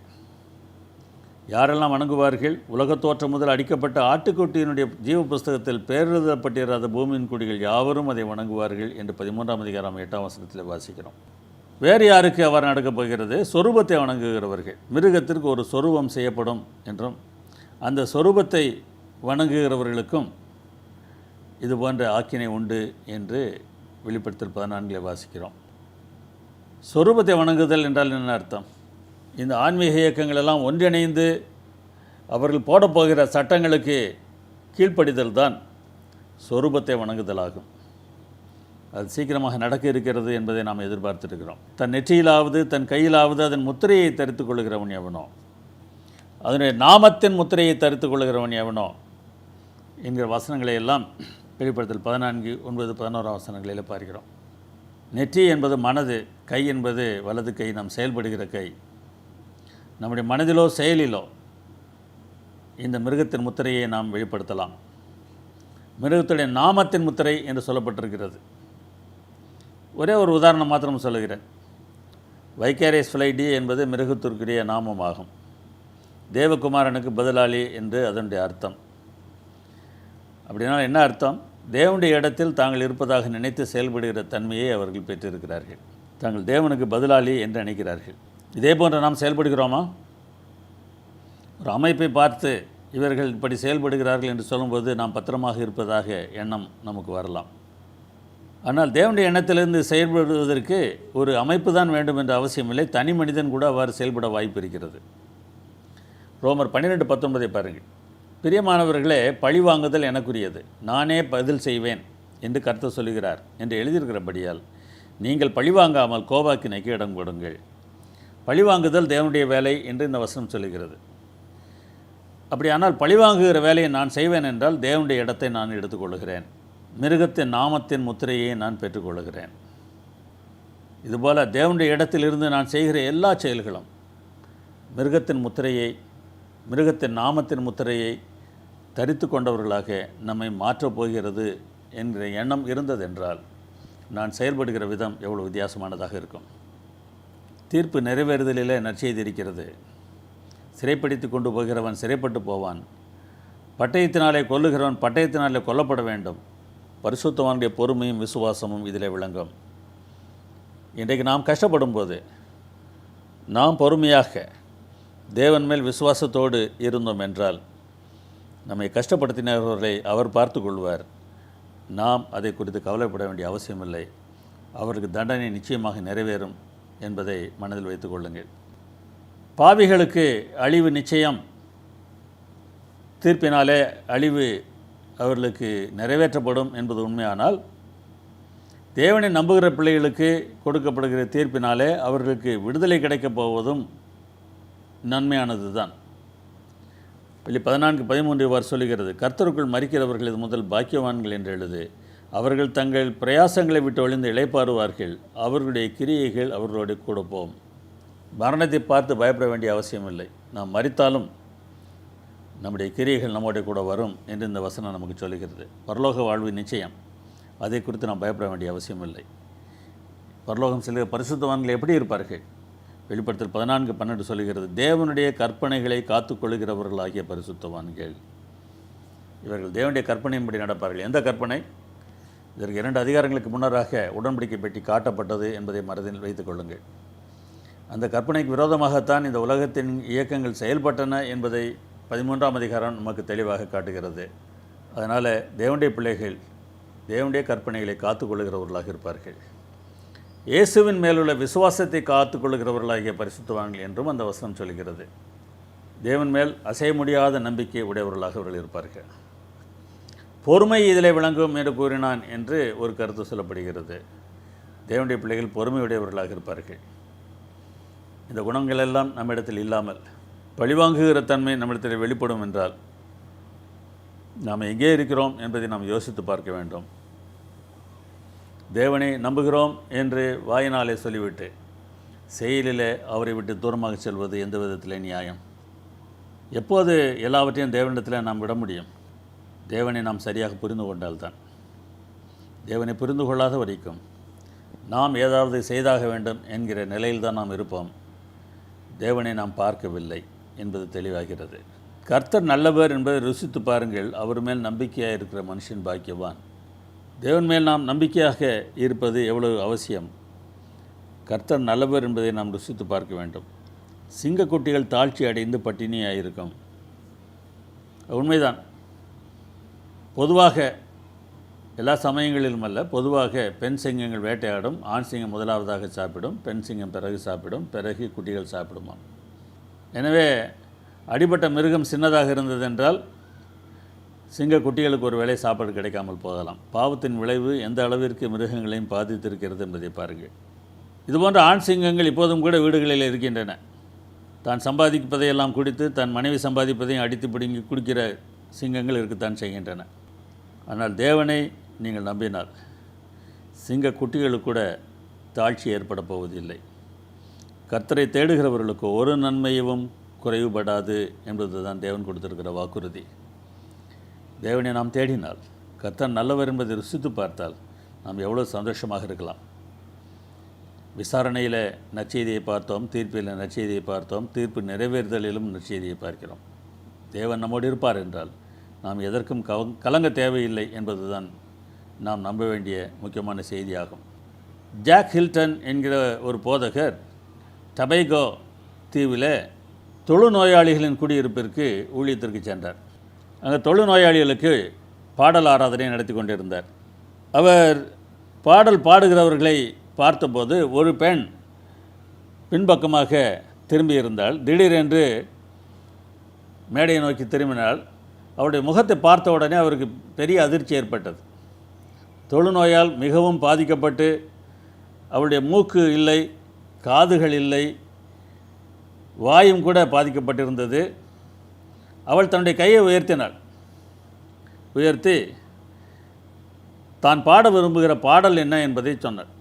யாரெல்லாம் வணங்குவார்கள்? உலகத் தோற்றம் முதல் அடிக்கப்பட்ட ஆட்டுக்குட்டியினுடைய ஜீவ புஸ்தகத்தில் பேரெழுதப்பட்டிராத பூமியின் குடிகள் யாவரும் அதை வணங்குவார்கள் என்று 13ஆம் அதிகாரம் 8ஆம் வசனத்தில் வாசிக்கிறோம். வேறு யாருக்கு அவர் நடக்கப் போகிறது? சொரூபத்தை வணங்குகிறவர்கள். மிருகத்திற்கு ஒரு சொரூபம் செய்யப்படும் என்றும் அந்த சொரூபத்தை வணங்குகிறவர்களுக்கும் இது போன்ற ஆக்கினை உண்டு என்று வெளிப்படுத்தல் 14 வாசிக்கிறோம். சொரூபத்தை வணங்குதல் என்றால் என்ன அர்த்தம்? இந்த ஆன்மீக இயக்கங்கள் எல்லாம் ஒன்றிணைந்து அவர்கள் போடப்போகிற சட்டங்களுக்கு கீழ்ப்படிதல் தான் சொரூபத்தை வணங்குதலாகும். அது சீக்கிரமாக நடக்க இருக்கிறது என்பதை நாம் எதிர்பார்த்திருக்கிறோம். தன் நெற்றியிலாவது தன் கையிலாவது அதன் முத்திரையை தரித்து கொள்கிறவன் எவனோ, அதனுடைய நாமத்தின் முத்திரையை தரித்து கொள்கிறவன் எவனோ என்கிற வசனங்களை எல்லாம் வெளிப்படுத்தல் 14, 9, 11 வசனங்களில் பார்க்கிறோம். நெற்றி என்பது மனது, கை என்பது வலது கை, நாம் செயல்படுகிற கை. நம்முடைய மனதிலோ செயலிலோ இந்த மிருகத்தின் முத்திரையை நாம் வெளிப்படுத்தலாம். மிருகத்துடைய நாமத்தின் முத்திரை என்று சொல்லப்பட்டிருக்கிறது. ஒரே ஒரு உதாரணம் மாத்திரம் சொல்லுகிறேன். வைக்காரியஸ் ஃப்ளைடி என்பது மிருகத்திற்குரிய நாமமாகும். தேவகுமாரனுக்கு பதிலாளி என்று அதனுடைய அர்த்தம். அப்படின்னா என்ன அர்த்தம்? தேவனுடைய இடத்தில் தாங்கள் இருப்பதாக நினைத்து செயல்படுகிற தன்மையை அவர்கள் பெற்றிருக்கிறார்கள். தாங்கள் தேவனுக்கு பதிலாளி என்று நினைக்கிறார்கள். இதே போன்று நாம் செயல்படுகிறோமா? ஒரு அமைப்பை பார்த்து இவர்கள் இப்படி செயல்படுகிறார்கள் என்று சொல்லும்போது நாம் பத்திரமாக இருப்பதாக எண்ணம் நமக்கு வரலாம். ஆனால் தேவனுடைய எண்ணத்திலிருந்து செயல்படுவதற்கு ஒரு அமைப்பு தான் வேண்டும் என்ற அவசியமில்லை. தனி மனிதன் கூட அவ்வாறு செயல்பட வாய்ப்பு இருக்கிறது. ரோமர் 12:19 பாருங்கள். பிரியமானவர்களே, பழிவாங்குதல் எனக்குரியது, நானே பதில் செய்வேன் என்று கர்த்தர் சொல்கிறார் என்று எழுதியிருக்கிறபடியால் நீங்கள் பழிவாங்காமல் கோபாக்கினைக்கு இடம் கொடுங்கள். பழிவாங்குதல் தேவனுடைய வேலை என்று இந்த வசனம் சொல்லுகிறது. அப்படியானால் பழிவாங்குகிற வேலையை நான் செய்வேன் என்றால் தேவனுடைய இடத்தை நான் எடுத்துக்கொள்கிறேன். மிருகத்தின் நாமத்தின் முத்திரையை நான் பெற்றுக்கொள்கிறேன். இதுபோல் தேவனுடைய இடத்திலிருந்து நான் செய்கிற எல்லா செயல்களும் மிருகத்தின் முத்திரையை, மிருகத்தின் நாமத்தின் முத்திரையை தரித்து கொண்டவர்களாக நம்மை மாற்றப் போகிறது என்கிற எண்ணம் இருந்ததென்றால் நான் செயல்படுகிற விதம் எவ்வளோ வித்தியாசமானதாக இருக்கும். தீர்ப்பு நிறைவேறுதலில் நற்செய்தி இருக்கிறது. சிறைப்பிடித்து கொண்டு போகிறவன் சிறைப்பட்டு போவான், பட்டயத்தினாலே கொல்லுகிறவன் பட்டயத்தினாலே கொல்லப்பட வேண்டும். பரிசுத்தவானுடைய பொறுமையும் விசுவாசமும் இதில் விளங்கும். இன்றைக்கு நாம் கஷ்டப்படும் போது நாம் பொறுமையாக தேவன் மேல் விசுவாசத்தோடு இருந்தோம் என்றால் நம்மை கஷ்டப்படுத்தினவர்களை அவர் பார்த்து கொள்வார். நாம் அதை குறித்து கவலைப்பட வேண்டிய அவசியமில்லை. அவருக்கு தண்டனை நிச்சயமாக நிறைவேறும் என்பதை மனதில் வைத்துக் கொள்ளுங்கள். பாவிகளுக்கு அழிவு நிச்சயம். தீர்ப்பினாலே அழிவு அவர்களுக்கு நிறைவேற்றப்படும் என்பது உண்மையானால், தேவனை நம்புகிற பிள்ளைகளுக்கு கொடுக்கப்படுகிற தீர்ப்பினாலே அவர்களுக்கு விடுதலை கிடைக்கப் போவதும் நன்மையானது தான். வெளி 14:13 சொல்லுகிறது, கர்த்தருக்குள் மரிக்கிறவர்கள் இது முதல் பாக்கியவான்கள் என்று எழுது. அவர்கள் தங்கள் பிரயாசங்களை விட்டு ஒழிந்து இளைப்பாறுவார்கள். அவர்களுடைய கிரியைகள் அவர்களோடு கூட போகும். மரணத்தை பார்த்து பயப்பட வேண்டிய அவசியமில்லை. நாம் மரித்தாலும் நம்முடைய கிரியைகள் நம்முடைய கூட வரும் என்று இந்த வசனம் நமக்கு சொல்லுகிறது. பரலோக வாழ்வு நிச்சயம். அதை குறித்து நாம் பயப்பட வேண்டிய அவசியமில்லை. பரலோகம் செல்கிற பரிசுத்தவான்கள் எப்படி இருப்பார்கள்? வெளிப்படுத்தல் 14:12 சொல்லுகிறது, தேவனுடைய கற்பனைகளை காத்துக்கொள்கிறவர்களாகிய பரிசுத்தவான்கள். இவர்கள் தேவனுடைய கற்பனையின்படி நடப்பார்கள். எந்த கற்பனை? இதற்கு 2 அதிகாரங்களுக்கு முன்னராக உடன்படிக்கை பெட்டி காட்டப்பட்டது என்பதை மனதில் வைத்துக் கொள்ளுங்கள். அந்த கற்பனைக்கு விரோதமாகத்தான் இந்த உலகத்தின் இயக்கங்கள் செயல்பட்டன என்பதை 13ஆம் அதிகாரம் நமக்கு தெளிவாக காட்டுகிறது. அதனால் தேவனுடைய பிள்ளைகள் தேவனுடைய கற்பனைகளை காத்துக்கொள்கிறவர்களாக இருப்பார்கள். இயேசுவின் மேலுள்ள விசுவாசத்தை காத்துக்கொள்கிறவர்களாகிய பரிசுத்தவான்கள் என்றும் அந்த வசனம் சொல்கிறது. தேவன் மேல் அசைய முடியாத நம்பிக்கை உடையவர்களாக அவர்கள் இருப்பார்கள். பொறுமை இதில் விளங்கும் என்று கூறினான் என்று ஒரு கருத்து சொல்லப்படுகிறது. தேவனுடைய பிள்ளைகள் பொறுமையுடையவர்களாக இருப்பார்கள். இந்த குணங்கள் எல்லாம் நம்மிடத்தில் இல்லாமல் பழிவாங்குகிற தன்மை நம்மிடத்தில் வெளிப்படும் என்றால் நாம் எங்கே இருக்கிறோம் என்பதை நாம் யோசித்து பார்க்க வேண்டும். தேவனை நம்புகிறோம் என்று வாயினாலே சொல்லிவிட்டு செயலிலே அவரை விட்டு தூரமாக செல்வது எந்த விதத்தில் நியாயம்? எப்போது எல்லாவற்றையும் தேவனிடத்தில் நாம் விட முடியும்? தேவனை நாம் சரியாக புரிந்து கொண்டால்தான். தேவனை புரிந்து கொள்ளாத வரைக்கும் நாம் ஏதாவது செய்தாக வேண்டும் என்கிற நிலையில்தான் நாம் இருப்போம். தேவனை நாம் பார்க்கவில்லை என்பது தெளிவாகிறது. கர்த்தர் நல்லவர் என்பதை ருசித்து பாருங்கள். அவர் மேல் நம்பிக்கையாக இருக்கிற மனுஷன் பாக்கியவான். தேவன் மேல் நாம் நம்பிக்கையாக இருப்பது எவ்வளவு அவசியம். கர்த்தர் நல்லவர் என்பதை நாம் ருசித்து பார்க்க வேண்டும். சிங்கக்குட்டிகள் தாழ்ச்சி அடைந்து பட்டினியாக இருக்கும். உண்மைதான். பொதுவாக எல்லா சமயங்களிலும் அல்ல, பொதுவாக பெண் சிங்கங்கள் வேட்டையாடும். ஆண் சிங்கம் முதலாவதாக சாப்பிடும், பெண் சிங்கம் பிறகு சாப்பிடும், பிறகு குட்டிகள் சாப்பிடுமா. எனவே அடிபட்ட மிருகம் சின்னதாக இருந்ததென்றால் சிங்க குட்டிகளுக்கு ஒரு வேளை சாப்பாடு கிடைக்காமல் போகலாம். பாவத்தின் விளைவு எந்த அளவிற்கு மிருகங்களையும் பாதித்திருக்கிறது என்பதை பாருங்கள். இதுபோன்ற ஆண் சிங்கங்கள் இப்போதும் கூட வீடுகளில் இருக்கின்றன. தான் சம்பாதிப்பதையெல்லாம் குடித்து தன் மனைவி சம்பாதிப்பதையும் அடித்து பிடுங்கி குடிக்கிற சிங்கங்கள் இருக்கத்தான் செய்கின்றன. ஆனால் தேவனை நீங்கள் நம்பினால் சிங்க குட்டிகளுக்கு கூட தாழ்ச்சி ஏற்பட போவதில்லை. கர்த்தரை தேடுகிறவர்களுக்கு ஒரு நன்மையும் குறைவுபடாது என்பது தான் தேவன் கொடுத்திருக்கிற வாக்குறுதி. தேவனை நாம் தேடினால், கர்த்தர் நல்லவர் என்பதை ருசித்து பார்த்தால் நாம் எவ்வளோ சந்தோஷமாக இருக்கலாம். விசாரணையில் நற்செய்தியை பார்த்தோம், தீர்ப்பில் நற்செய்தியை பார்த்தோம், தீர்ப்பு நிறைவேறுதலிலும் நற்செய்தியை பார்க்கிறோம். தேவன் நம்மோடு இருப்பார் என்றால் நாம் எதற்கும் கலங்க தேவையில்லை என்பதுதான் நாம் நம்ப வேண்டிய முக்கியமான செய்தியாகும். ஜாக் ஹில்டன் என்கிற ஒரு போதகர் டபைகோ தீவில் தொழுநோயாளிகளின் குடியிருப்பிற்கு ஊழியத்திற்கு சென்றார். அங்கே தொழுநோயாளிகளுக்கு பாடல் ஆராதனை நடத்தி கொண்டிருந்தார். அவர் பாடல் பாடுகிறவர்களை பார்த்தபோது ஒரு பெண் பின்பக்கமாக திரும்பியிருந்தாள். திடீரென்று மேடையை நோக்கி திரும்பினாள். அவருடைய முகத்தை பார்த்த உடனே அவருக்கு பெரிய அதிர்ச்சி ஏற்பட்டது. தொழுநோயால் மிகவும் பாதிக்கப்பட்டு அவருடைய மூக்கு இல்லை, காதுகள் இல்லை, வாயும் கூட பாதிக்கப்பட்டிருந்தது. அவள் தன்னுடைய கையை உயர்த்தி தான் பாட விரும்புகிற பாடல் என்ன என்பதை சொன்னார்.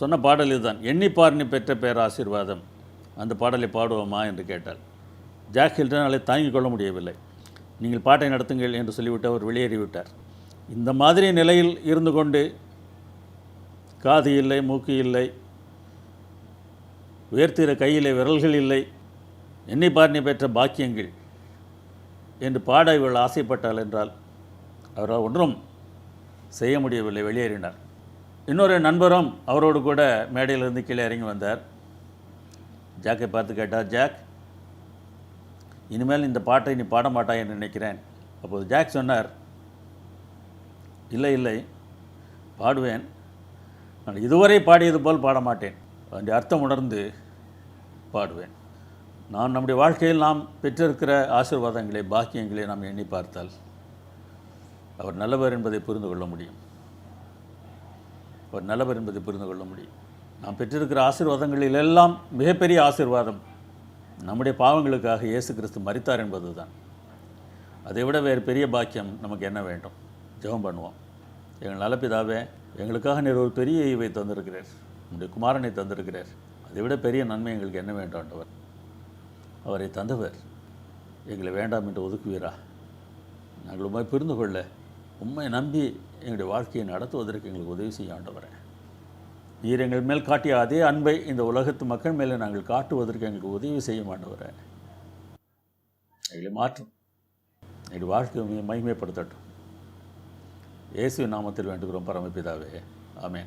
சொன்ன பாடல் இதுதான், எண்ணிப்பார் நீ பெற்ற பேராசீர்வாதம். அந்த பாடலை பாடுவோமா என்று கேட்டாள். ஜாக் ஹில்டனாலே தாங்கிக் கொள்ள முடியவில்லை. நீங்கள் பாட்டை நடத்துங்கள் என்று சொல்லிவிட்டு அவர் வெளியேறிவிட்டார். இந்த மாதிரி நிலையில் இருந்து கொண்டு காது இல்லை, மூக்கு இல்லை, உயர்த்துகிற கையிலே விரல்கள் இல்லை, எண்ணிப்பார் நீ பெற்ற பாக்கியங்கள் என்று பாட இவள் ஆசைப்பட்டாள் என்றால் அவரால் ஒன்றும் செய்ய முடியவில்லை, வெளியேறினார். இன்னொரு நண்பரும் அவரோடு கூட மேடையிலிருந்து கீழே இறங்கி வந்தார். ஜாக்கை பார்த்து கேட்டார், ஜாக், இனிமேல் இந்த பாட்டை நீ பாட மாட்டாய் என்று நினைக்கிறேன். அப்போது ஜாக் சொன்னார், இல்லை பாடுவேன், நான் இதுவரை பாடியது போல் பாட மாட்டேன், அதனுடைய அர்த்தம் உணர்ந்து பாடுவேன். நான் நம்முடைய வாழ்க்கையில் நாம் பெற்றிருக்கிற ஆசீர்வாதங்களை, பாக்கியங்களை நாம் எண்ணி பார்த்தால் அவர் நல்லவர் என்பதை புரிந்து கொள்ள முடியும். நாம் பெற்றிருக்கிற ஆசீர்வாதங்களில் எல்லாம் மிகப்பெரிய ஆசீர்வாதம் நம்முடைய பாவங்களுக்காக இயேசு கிறிஸ்து மரித்தார் என்பது தான். அதை விட வேறு பெரிய பாக்கியம் நமக்கு என்ன வேண்டும்? ஜெபம் பண்ணுவோம். எங்கள் நல்ல பிதாவே, எங்களுக்காக நீர் ஒரு பெரிய ஈவை தந்திருக்கிறார், உங்களுடைய குமாரனை தந்திருக்கிறார். அதை விட பெரிய நன்மை எங்களுக்கு என்ன வேண்டும் ஆண்டவர்? அவரை தந்தவர் எங்களை வேண்டாம் என்று ஒதுக்குவீரா? நாங்கள் உண்மை புரிந்து கொள்ள, உண்மை நம்பி எங்களுடைய வாழ்க்கையை நடத்துவதற்கு எங்களுக்கு உதவி செய்ய ஆண்டவரே. நீர் எங்கள் மேல் காட்டிய அதே அன்பை இந்த உலகத்து மக்கள் மேலே நாங்கள் காட்டுவதற்கு எங்களுக்கு உதவி செய்ய ஆண்டவரே. எங்களை மாற்றும், எங்களுடைய வாழ்க்கையை மகிமைப்படுத்தட்டும். இயேசுவின் நாமத்தில் வேண்டுகிறோம் பரமபிதாவே, ஆமென்.